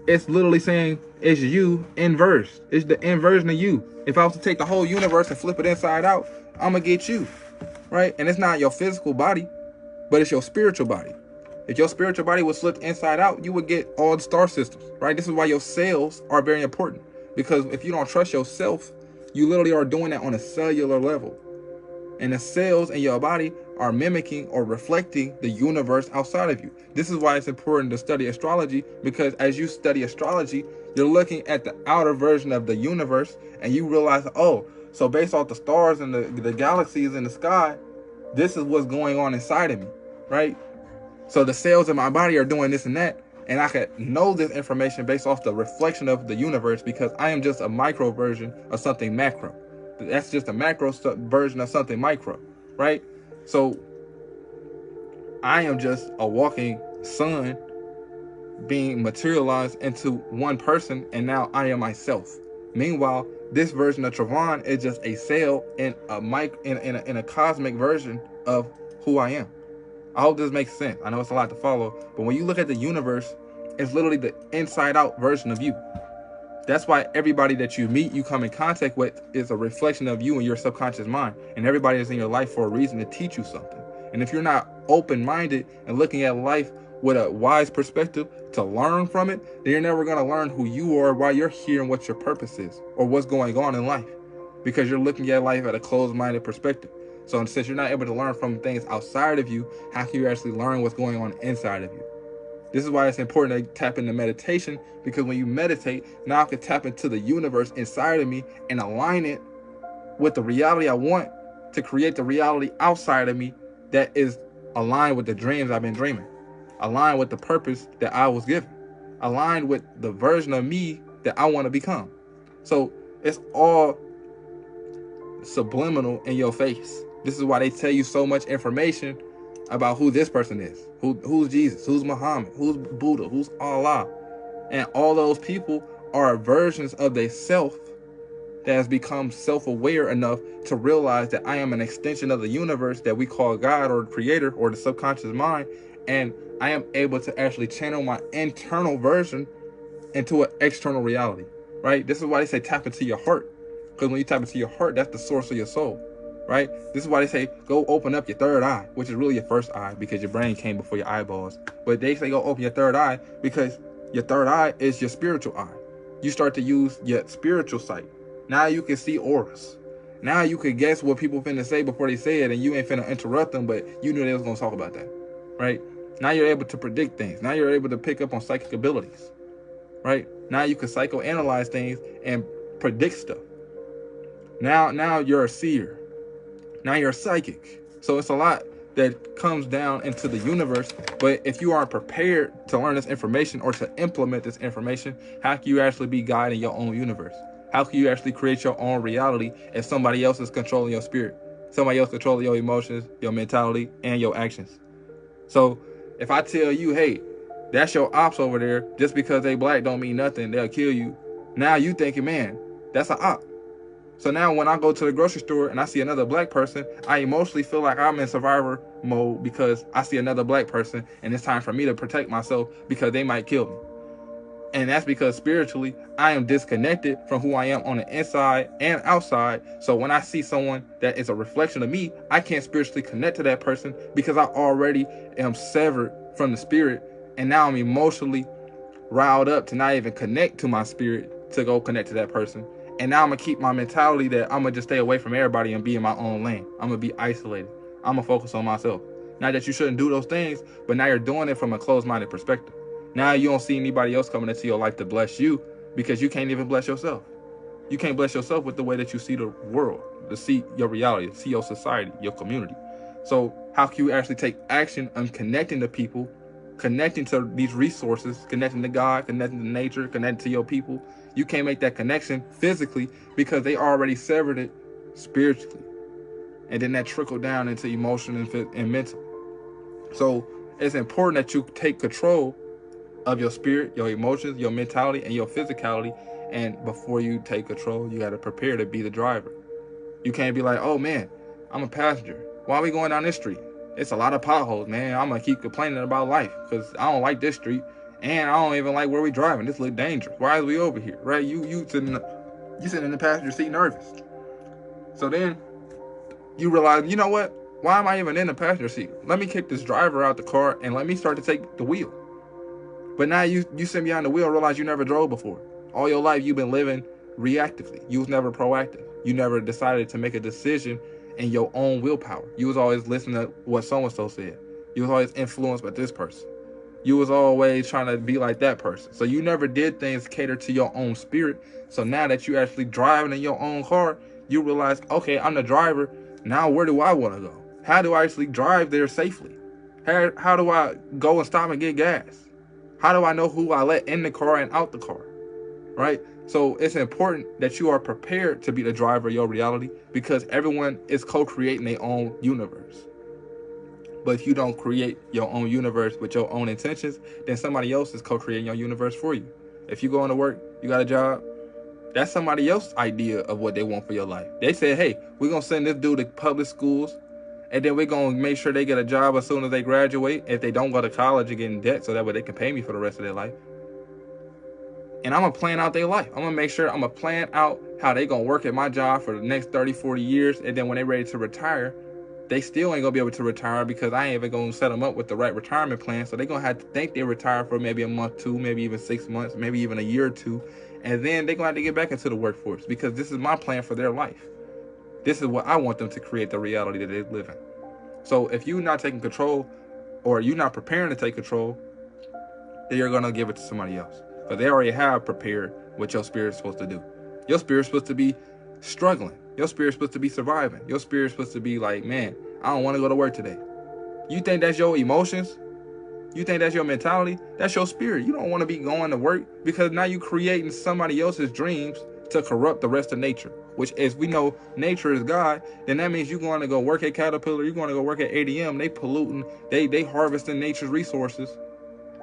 it's literally saying it's you inversed. It's the inversion of you. If I was to take the whole universe and flip it inside out, I'm going to get you, right? And it's not your physical body, but it's your spiritual body. If your spiritual body was flipped inside out, you would get all the star systems, right? This is why your cells are very important. Because if you don't trust yourself, you literally are doing that on a cellular level. And the cells in your body are mimicking or reflecting the universe outside of you. This is why it's important to study astrology, because as you study astrology, you're looking at the outer version of the universe and you realize, oh, so based off the stars and the galaxies in the sky, this is what's going on inside of me, right? So the cells in my body are doing this and that, and I can know this information based off the reflection of the universe because I am just a micro version of something macro. That's just a macro version of something micro, right? So I am just a walking sun being materialized into one person, and now I am myself. Meanwhile, this version of Travon is just a cell in a cosmic version of who I am. I hope this makes sense. I know it's a lot to follow, but when you look at the universe, it's literally the inside out version of you. That's why everybody that you meet, you come in contact with, is a reflection of you and your subconscious mind. And everybody is in your life for a reason to teach you something. And if you're not open-minded and looking at life with a wise perspective to learn from it, then you're never going to learn who you are, why you're here, and what your purpose is, or what's going on in life. Because you're looking at life at a closed-minded perspective. So since you're not able to learn from things outside of you, how can you actually learn what's going on inside of you? This is why it's important to tap into meditation, because when you meditate, now I can tap into the universe inside of me and align it with the reality I want to create the reality outside of me that is aligned with the dreams I've been dreaming, aligned with the purpose that I was given, aligned with the version of me that I want to become. So it's all subliminal in your face. This is why they tell you so much information about who this person is, who's Jesus, who's Muhammad, who's Buddha, who's Allah. And all those people are versions of their self that has become self-aware enough to realize that I am an extension of the universe that we call God or the creator or the subconscious mind. And I am able to actually channel my internal version into an external reality, right? This is why they say tap into your heart. Because when you tap into your heart, that's the source of your soul, right? This is why they say go open up your third eye, which is really your first eye because your brain came before your eyeballs. But they say go open your third eye because your third eye is your spiritual eye. You start to use your spiritual sight. Now you can see auras. Now you can guess what people finna say before they say it, and you ain't finna interrupt them, but you knew they was gonna talk about that, right? Now you're able to predict things. Now you're able to pick up on psychic abilities, right? Now you can psychoanalyze things and predict stuff. Now you're a seer. Now you're a psychic. So it's a lot that comes down into the universe. But if you aren't prepared to learn this information or to implement this information, how can you actually be guiding your own universe? How can you actually create your own reality if somebody else is controlling your spirit? Somebody else controlling your emotions, your mentality, and your actions. So if I tell you, hey, that's your ops over there, just because they black don't mean nothing, they'll kill you. Now you thinking, man, that's an op. So now when I go to the grocery store and I see another black person, I emotionally feel like I'm in survivor mode because I see another black person and it's time for me to protect myself because they might kill me. And that's because spiritually, I am disconnected from who I am on the inside and outside. So when I see someone that is a reflection of me, I can't spiritually connect to that person because I already am severed from the spirit. And now I'm emotionally riled up to not even connect to my spirit to go connect to that person. And now I'm going to keep my mentality that I'm going to just stay away from everybody and be in my own lane. I'm going to be isolated. I'm going to focus on myself. Not that you shouldn't do those things, but now you're doing it from a closed-minded perspective. Now you don't see anybody else coming into your life to bless you because you can't even bless yourself. You can't bless yourself with the way that you see the world, to see your reality, to see your society, your community. So how can you actually take action on connecting to people, connecting to these resources, connecting to God, connecting to nature, connecting to your people? You can't make that connection physically because they already severed it spiritually. And then that trickled down into emotion and mental. So it's important that you take control of your spirit, your emotions, your mentality, and your physicality. And before you take control, you got to prepare to be the driver. You can't be like, oh man, I'm a passenger. Why are we going down this street? It's a lot of potholes, man. I'm going to keep complaining about life because I don't like this street. And I don't even like where we driving. This look dangerous. Why is we over here? Right? You sitting in the passenger seat nervous. So then you realize, you know what? Why am I even in the passenger seat? Let me kick this driver out the car and let me start to take the wheel. But now you sit behind the wheel and realize you never drove before. All your life you've been living reactively. You was never proactive. You never decided to make a decision in your own willpower. You was always listening to what so-and-so said. You was always influenced by this person. You was always trying to be like that person. So you never did things cater to your own spirit. So now that you actually driving in your own car, you realize, okay, I'm the driver. Now where do I want to go? How do I actually drive there safely? How do I go and stop and get gas? How do I know who I let in the car and out the car? Right? So it's important that you are prepared to be the driver of your reality because everyone is co-creating their own universe. But if you don't create your own universe with your own intentions, then somebody else is co-creating your universe for you. If you go into work, you got a job, that's somebody else's idea of what they want for your life. They said, hey, we're going to send this dude to public schools, and then we're going to make sure they get a job as soon as they graduate. If they don't go to college and get in debt, so that way they can pay me for the rest of their life. And I'm going to plan out their life. I'm going to make sure I'm going to plan out how they going to work at my job for the next 30, 40 years. And then when they're ready to retire, they still ain't going to be able to retire because I ain't even going to set them up with the right retirement plan. So they're going to have to think they retire for maybe a month, two, maybe even 6 months, maybe even a year or two. And then they're going to have to get back into the workforce because this is my plan for their life. This is what I want them to create the reality that they live in. So if you're not taking control or you're not preparing to take control, then you're going to give it to somebody else. But they already have prepared what your spirit's supposed to do. Your spirit's supposed to be struggling. Your spirit's supposed to be surviving. Your spirit's supposed to be like, man, I don't want to go to work today. You think that's your emotions? You think that's your mentality? That's your spirit. You don't want to be going to work because now you're creating somebody else's dreams to corrupt the rest of nature, which as we know, nature is God. Then that means you're going to go work at Caterpillar. You're going to go work at ADM. They polluting. They harvesting nature's resources.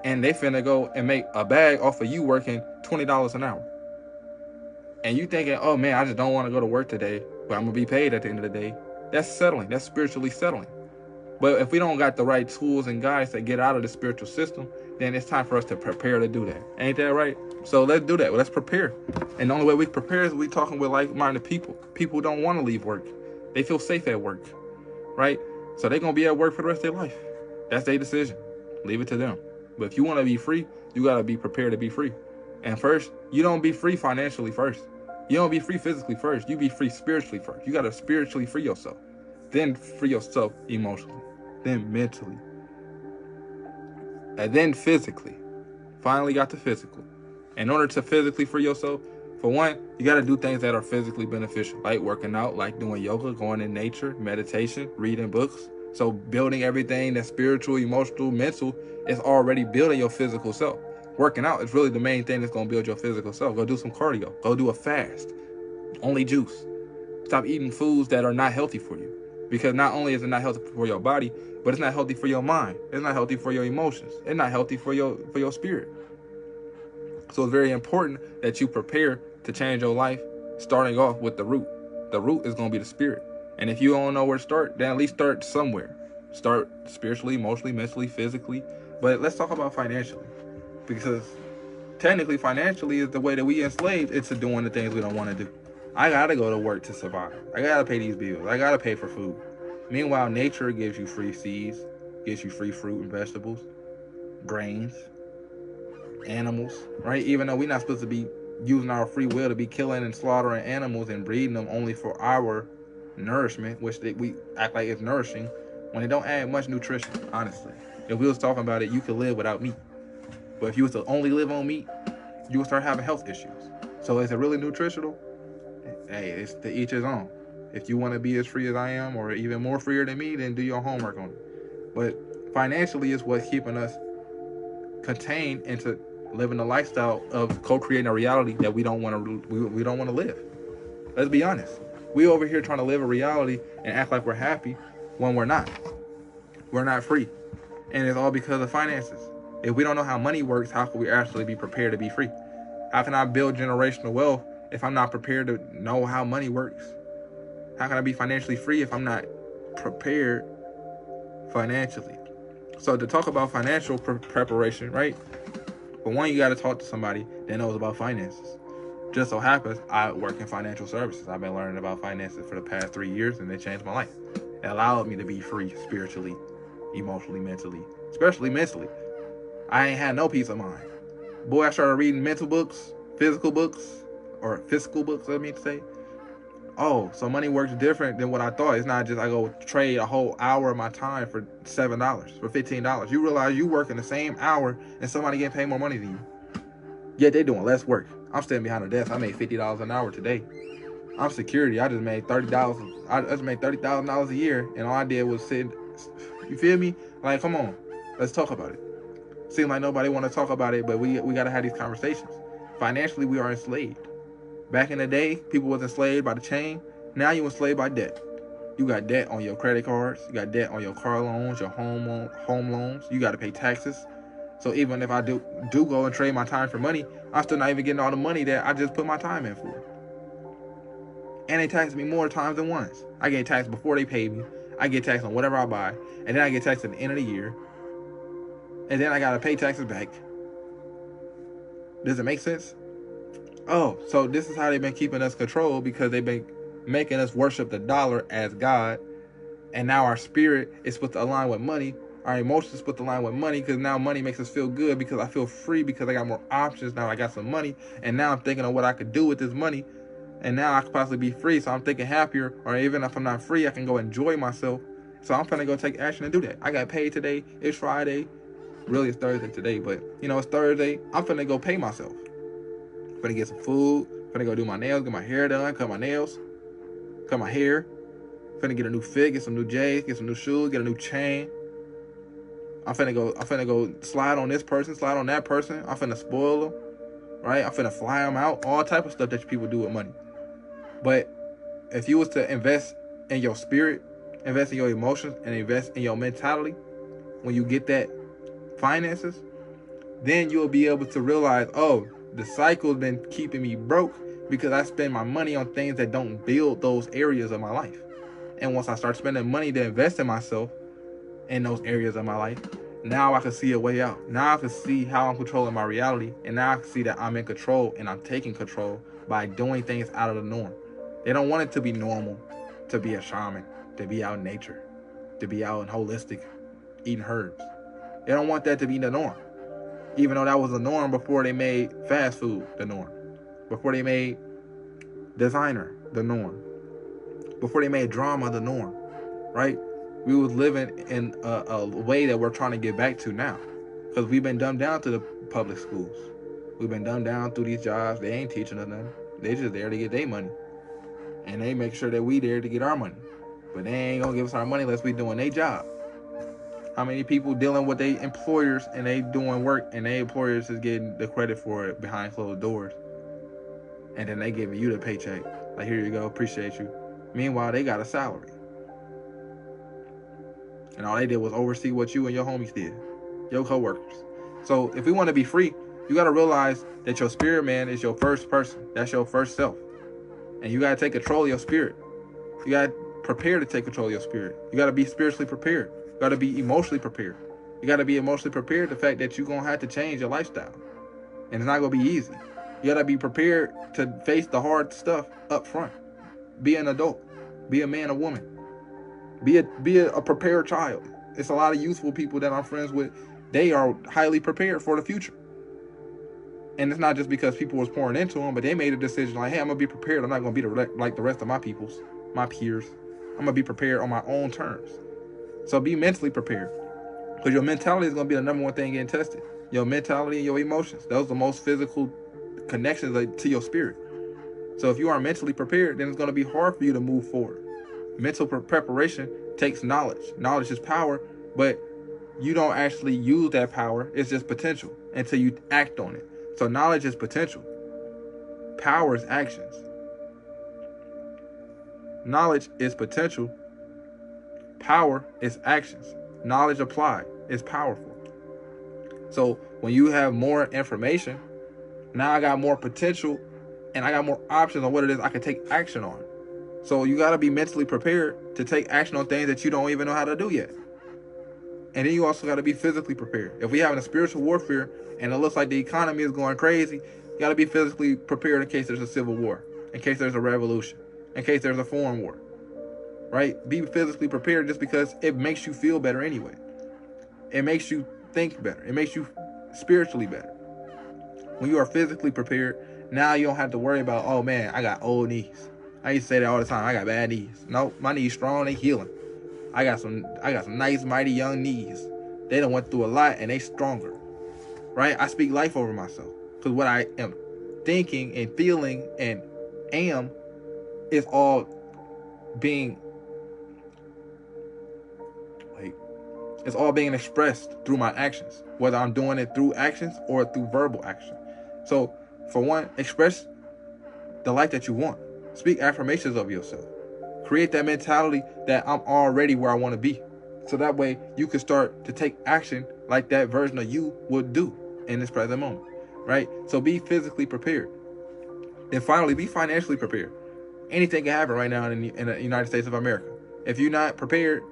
And they finna go and make a bag off of you working $20 an hour. And you thinking, oh man, I just don't want to go to work today, but I'm going to be paid at the end of the day. That's settling. That's spiritually settling. But if we don't got the right tools and guides to get out of the spiritual system, then it's time for us to prepare to do that. Ain't that right? So let's do that. Let's prepare. And the only way we prepare is we talking with like-minded people. People don't want to leave work. They feel safe at work, right? So they're going to be at work for the rest of their life. That's their decision. Leave it to them. But if you want to be free, you got to be prepared to be free. And first, you don't be free financially first. You don't be free physically first. You be free spiritually first. You got to spiritually free yourself. Then free yourself emotionally. Then mentally. And then physically. Finally got the physical. In order to physically free yourself, for one, you got to do things that are physically beneficial, like working out, like doing yoga, going in nature, meditation, reading books. So building everything that's spiritual, emotional, mental is already building your physical self. Working out is really the main thing that's going to build your physical self. Go do some cardio. Go do a fast. Only juice. Stop eating foods that are not healthy for you. Because not only is it not healthy for your body, but it's not healthy for your mind. It's not healthy for your emotions. It's not healthy for your spirit. So it's very important that you prepare to change your life, starting off with the root. The root is going to be the spirit. And if you don't know where to start, then at least start somewhere. Start spiritually, emotionally, mentally, physically. But let's talk about financially. Because technically, financially is the way that we enslaved into doing the things we don't want to do. I got to go to work to survive. I got to pay these bills. I got to pay for food. Meanwhile, nature gives you free seeds, gives you free fruit and vegetables, grains, animals, right? Even though we're not supposed to be using our free will to be killing and slaughtering animals and breeding them only for our nourishment, which we act like it's nourishing, when it don't add much nutrition, honestly. If we was talking about it, you could live without meat. But if you was to only live on meat, you would start having health issues. So is it really nutritional? Hey, it's to each his own. If you want to be as free as I am, or even more freer than me, then do your homework on it. But financially is what's keeping us contained into living a lifestyle of co-creating a reality that we don't want to live. Let's be honest. We over here trying to live a reality and act like we're happy when we're not. We're not free. And it's all because of finances. If we don't know how money works, how can we actually be prepared to be free? How can I build generational wealth if I'm not prepared to know how money works? How can I be financially free if I'm not prepared financially? So to talk about financial preparation, right? For one, you got to talk to somebody that knows about finances. Just so happens, I work in financial services. I've been learning about finances for the past 3 years, and they changed my life. It allowed me to be free spiritually, emotionally, mentally, especially mentally. I ain't had no peace of mind. Boy, I started reading mental books, physical books, I mean to say. Oh, so money works different than what I thought. It's not just I go trade a whole hour of my time for $7, for $15. You realize you working the same hour and somebody getting paid more money than you. Yet they doing less work. I'm standing behind a desk. I made $50 an hour today. I'm security. I just made $30. I just made $30,000 a year, and all I did was sit. You feel me? Like, come on, let's talk about it. Seems like nobody want to talk about it, but we got to have these conversations. Financially, we are enslaved. Back in the day, people was enslaved by the chain. Now you enslaved by debt. You got debt on your credit cards. You got debt on your car loans, your home loans. You got to pay taxes. So even if I do go and trade my time for money, I'm still not even getting all the money that I just put my time in for. And they tax me more times than once. I get taxed before they pay me. I get taxed on whatever I buy. And then I get taxed at the end of the year. And then I got to pay taxes back. Does it make sense? Oh, so this is how they've been keeping us controlled, because they've been making us worship the dollar as God. And now our spirit is supposed to align with money. Our emotions are supposed to align with money, because now money makes us feel good, because I feel free, because I got more options. Now I got some money. And now I'm thinking of what I could do with this money. And now I could possibly be free. So I'm thinking happier. Or even if I'm not free, I can go enjoy myself. So I'm finna go take action and do that. I got paid today. It's Friday. Really, it's Thursday today, but it's Thursday. I'm finna go pay myself. Finna get some food. Finna go do my nails, get my hair done, cut my nails, cut my hair. Finna get a new fit, get some new J's, get some new shoes, get a new chain. I'm finna go slide on this person, slide on that person. I'm finna spoil them, right? I'm finna fly them out. All type of stuff that people do with money. But if you was to invest in your spirit, invest in your emotions, and invest in your mentality, when you get that finances, then you'll be able to realize, oh, the cycle's been keeping me broke because I spend my money on things that don't build those areas of my life. And once I start spending money to invest in myself in those areas of my life, now I can see a way out. Now I can see how I'm controlling my reality, and now I can see that I'm in control and I'm taking control by doing things out of the norm. They don't want it to be normal to be a shaman, to be out in nature, to be out in holistic, eating herbs. They don't want that to be the norm. Even though that was the norm before they made fast food the norm. Before they made designer the norm. Before they made drama the norm. Right? We was living in a way that we're trying to get back to now. Because we've been dumbed down to the public schools. We've been dumbed down through these jobs. They ain't teaching us nothing. They just there to get their money. And they make sure that we there to get our money. But they ain't gonna give us our money unless we doing their job. How many people dealing with their employers and they doing work and their employers is getting the credit for it behind closed doors? And then they giving you the paycheck. Like, here you go, appreciate you. Meanwhile, they got a salary. And all they did was oversee what you and your homies did. Your coworkers. So if we want to be free, you got to realize that your spirit man is your first person. That's your first self. And you got to take control of your spirit. You got to prepare to take control of your spirit. You got to be spiritually prepared. You got to be emotionally prepared. You got to be emotionally prepared to the fact that you're going to have to change your lifestyle. And it's not going to be easy. You got to be prepared to face the hard stuff up front. Be an adult. Be a man or woman. Be a prepared child. It's a lot of youthful people that I'm friends with. They are highly prepared for the future. And it's not just because people was pouring into them, but they made a decision like, hey, I'm going to be prepared. I'm not going to be like the rest of my peers. I'm going to be prepared on my own terms. So be mentally prepared. Because your mentality is going to be the number one thing getting tested. Your mentality and your emotions. Those are the most physical connections to your spirit. So if you are mentally prepared, then it's going to be hard for you to move forward. Mental preparation takes knowledge. Knowledge is power, but you don't actually use that power. It's just potential until you act on it. So knowledge is potential. Power is actions. Knowledge is potential. Power is actions. Knowledge applied is powerful. So when you have more information, now I got more potential and I got more options on what it is I can take action on. So you got to be mentally prepared to take action on things that you don't even know how to do yet. And then you also got to be physically prepared. If we having a spiritual warfare and it looks like the economy is going crazy, you got to be physically prepared in case there's a civil war, in case there's a revolution, in case there's a foreign war, right? Be physically prepared just because it makes you feel better anyway. It makes you think better. It makes you spiritually better. When you are physically prepared, now you don't have to worry about, oh man, I got old knees. I used to say that all the time. I got bad knees. No, my knees strong. They healing. I got some nice, mighty young knees. They done went through a lot and they stronger, right? I speak life over myself because what I am thinking and feeling and am is all being it's all being expressed through my actions, whether I'm doing it through actions or through verbal action. So, for one, express the life that you want. Speak affirmations of yourself. Create that mentality that I'm already where I want to be. So that way you can start to take action like that version of you would do in this present moment, right? So be physically prepared. Then finally, be financially prepared. Anything can happen right now in the United States of America. If you're not prepared,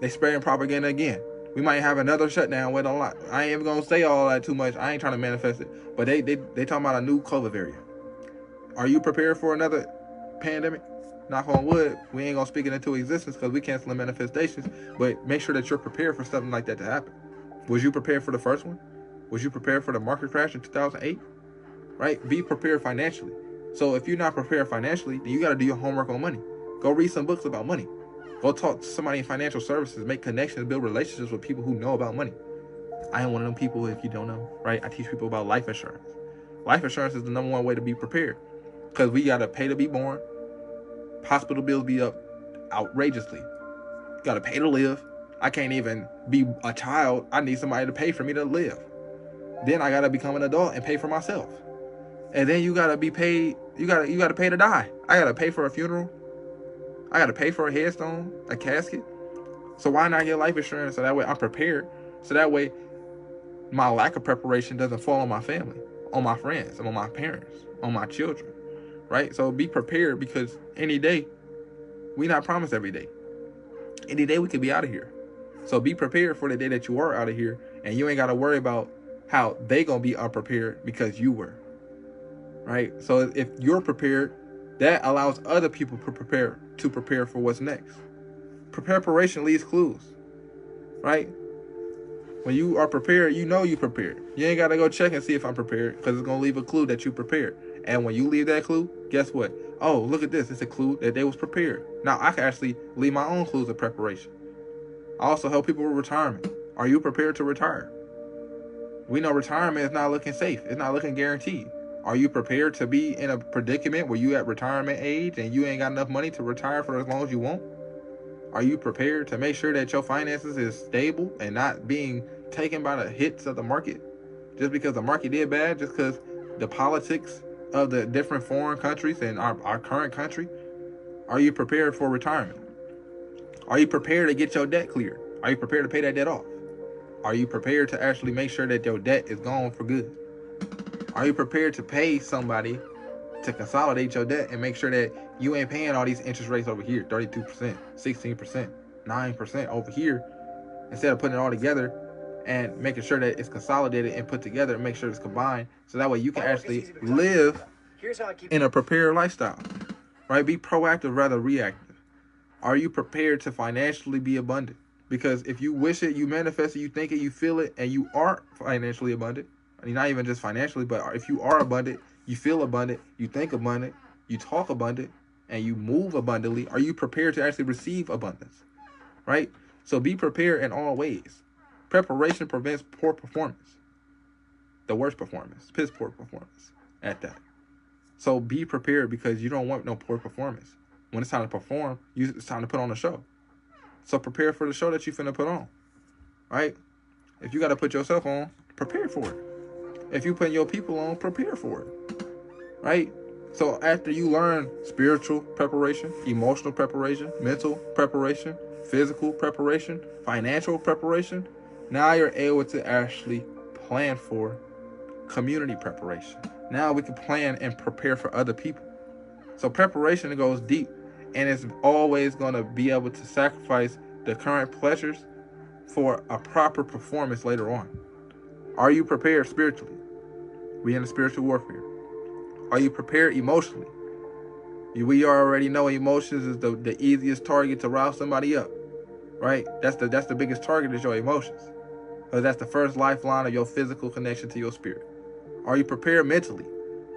they spreading propaganda again. We might have another shutdown with a lot. I ain't even going to say all that too much. I ain't trying to manifest it. But they talking about a new COVID variant. Are you prepared for another pandemic? Knock on wood, we ain't gonna speak it into existence because we cancel the manifestations, but make sure that you're prepared for something like that to happen. Was you prepared for the first one? Was you prepared for the market crash in 2008? Right? Be prepared financially. So if you're not prepared financially, then you got to do your homework on money. Go read some books about money. Go talk to somebody in financial services, make connections, build relationships with people who know about money. I am one of them people, if you don't know, right? I teach people about life insurance. Life insurance is the number one way to be prepared because we got to pay to be born. Hospital bills be up outrageously. Gotta pay to live. I can't even be a child. I need somebody to pay for me to live. Then I gotta become an adult and pay for myself. And then you gotta be paid. You gotta pay to die. I gotta pay for a funeral. I gotta pay for a headstone, a casket. So why not get life insurance so that way I'm prepared? So that way my lack of preparation doesn't fall on my family, on my friends, on my parents, on my children. Right? So be prepared because any day, we not promised every day. Any day we could be out of here. So be prepared for the day that you are out of here and you ain't got to worry about how they going to be unprepared because you were. Right? So if you're prepared, that allows other people to prepare for what's next. Preparation leaves clues. Right? When you are prepared, you know you're prepared. You ain't got to go check and see if I'm prepared because it's going to leave a clue that you prepared. And when you leave that clue, guess what? Oh, look at this. It's a clue that they was prepared. Now, I can actually leave my own clues of preparation. I also help people with retirement. Are you prepared to retire? We know retirement is not looking safe. It's not looking guaranteed. Are you prepared to be in a predicament where you at retirement age and you ain't got enough money to retire for as long as you want? Are you prepared to make sure that your finances is stable and not being taken by the hits of the market? Just because the market did bad, just because the politics of the different foreign countries and our current country? Are you prepared for retirement? Are you prepared to get your debt cleared? Are you prepared to pay that debt off? Are you prepared to actually make sure that your debt is gone for good? Are you prepared to pay somebody to consolidate your debt and make sure that you ain't paying all these interest rates over here, 32%, 16%, 9% over here, instead of putting it all together and making sure that it's consolidated and put together and make sure it's combined, so that way you can actually live in a prepared lifestyle, right? Be proactive rather than reactive. Are you prepared to financially be abundant? Because if you wish it, you manifest it, you think it, you feel it, and you are financially abundant, I mean, not even just financially, but if you are abundant, you feel abundant, you think abundant, you talk abundant, and you move abundantly, are you prepared to actually receive abundance, right? So be prepared in all ways. Preparation prevents poor performance. The worst performance, piss poor performance at that. So be prepared, because you don't want no poor performance. When it's time to perform, it's time to put on a show. So prepare for the show that you finna put on, right? If you got to put yourself on, prepare for it. If you put your people on, prepare for it, right? So after you learn spiritual preparation, emotional preparation, mental preparation, physical preparation, financial preparation, now you're able to actually plan for community preparation. Now we can plan and prepare for other people. So preparation goes deep, and it's always going to be able to sacrifice the current pleasures for a proper performance later on. Are you prepared spiritually? We in the spiritual warfare. Are you prepared emotionally? We already know emotions is the easiest target to rile somebody up, right? That's the biggest target is your emotions, because that's the first lifeline of your physical connection to your spirit. Are you prepared mentally?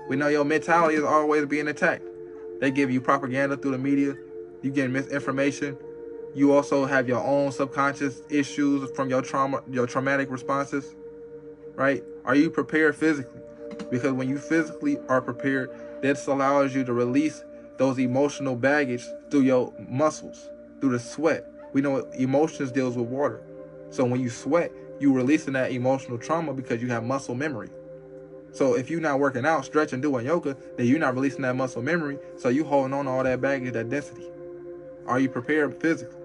We know your mentality is always being attacked. They give you propaganda through the media. You get misinformation. You also have your own subconscious issues from your trauma, your traumatic responses, right? Are you prepared physically? Because when you physically are prepared, this allows you to release those emotional baggage through your muscles, through the sweat. We know emotions deals with water. So when you sweat, you releasing that emotional trauma because you have muscle memory. So if you're not working out, stretching, doing yoga, then you're not releasing that muscle memory. So you holding on to all that baggage, that density. Are you prepared physically?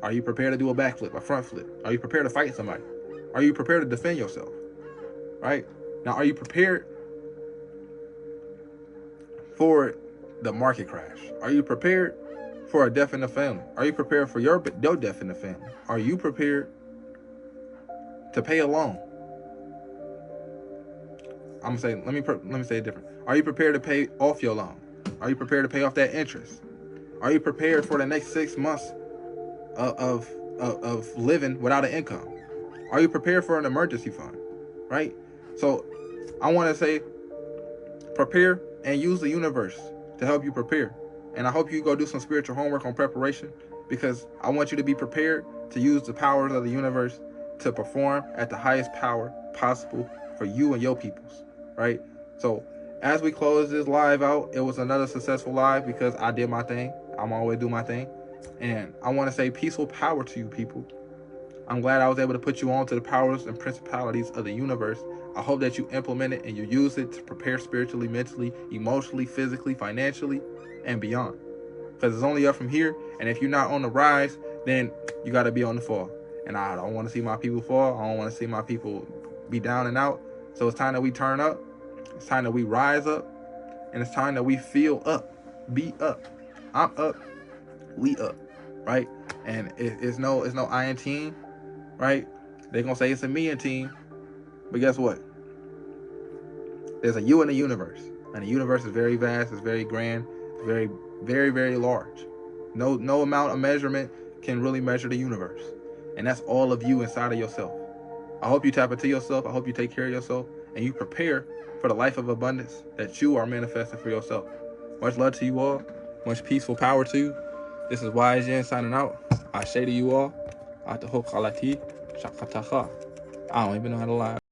Are you prepared to do a backflip, a front flip? Are you prepared to fight somebody? Are you prepared to defend yourself? Right? Now, are you prepared for the market crash? Are you prepared for a death in the family? Are you prepared for your death in the family? Are you prepared to pay a loan? I'm gonna say, let me say it different. Are you prepared to pay off your loan? Are you prepared to pay off that interest? Are you prepared for the next 6 months of living without an income? Are you prepared for an emergency fund? Right? So I want to say, prepare and use the universe to help you prepare. And I hope you go do some spiritual homework on preparation, because I want you to be prepared to use the powers of the universe to perform at the highest power possible for you and your peoples, right? So as we close this live out, it was another successful live because I did my thing. I'm always do my thing. And I want to say peaceful power to you people. I'm glad I was able to put you on to the powers and principalities of the universe. I hope that you implement it and you use it to prepare spiritually, mentally, emotionally, physically, financially, and beyond. Because it's only up from here. And if you're not on the rise, then you got to be on the fall. And I don't want to see my people fall. I don't want to see my people be down and out. So it's time that we turn up. It's time that we rise up. And it's time that we feel up. Be up. I'm up. We up. Right? And it's no I in team. Right? They're going to say it's a me in team. But guess what? There's a you in the universe. And the universe is very vast. It's very grand. It's very, very, very large. No amount of measurement can really measure the universe. And that's all of you inside of yourself. I hope you tap into yourself. I hope you take care of yourself. And you prepare for the life of abundance that you are manifesting for yourself. Much love to you all. Much peaceful power to you. This is WISEYEN signing out. I say to you all, Ataho Kalati, Shakataha. I don't even know how to lie.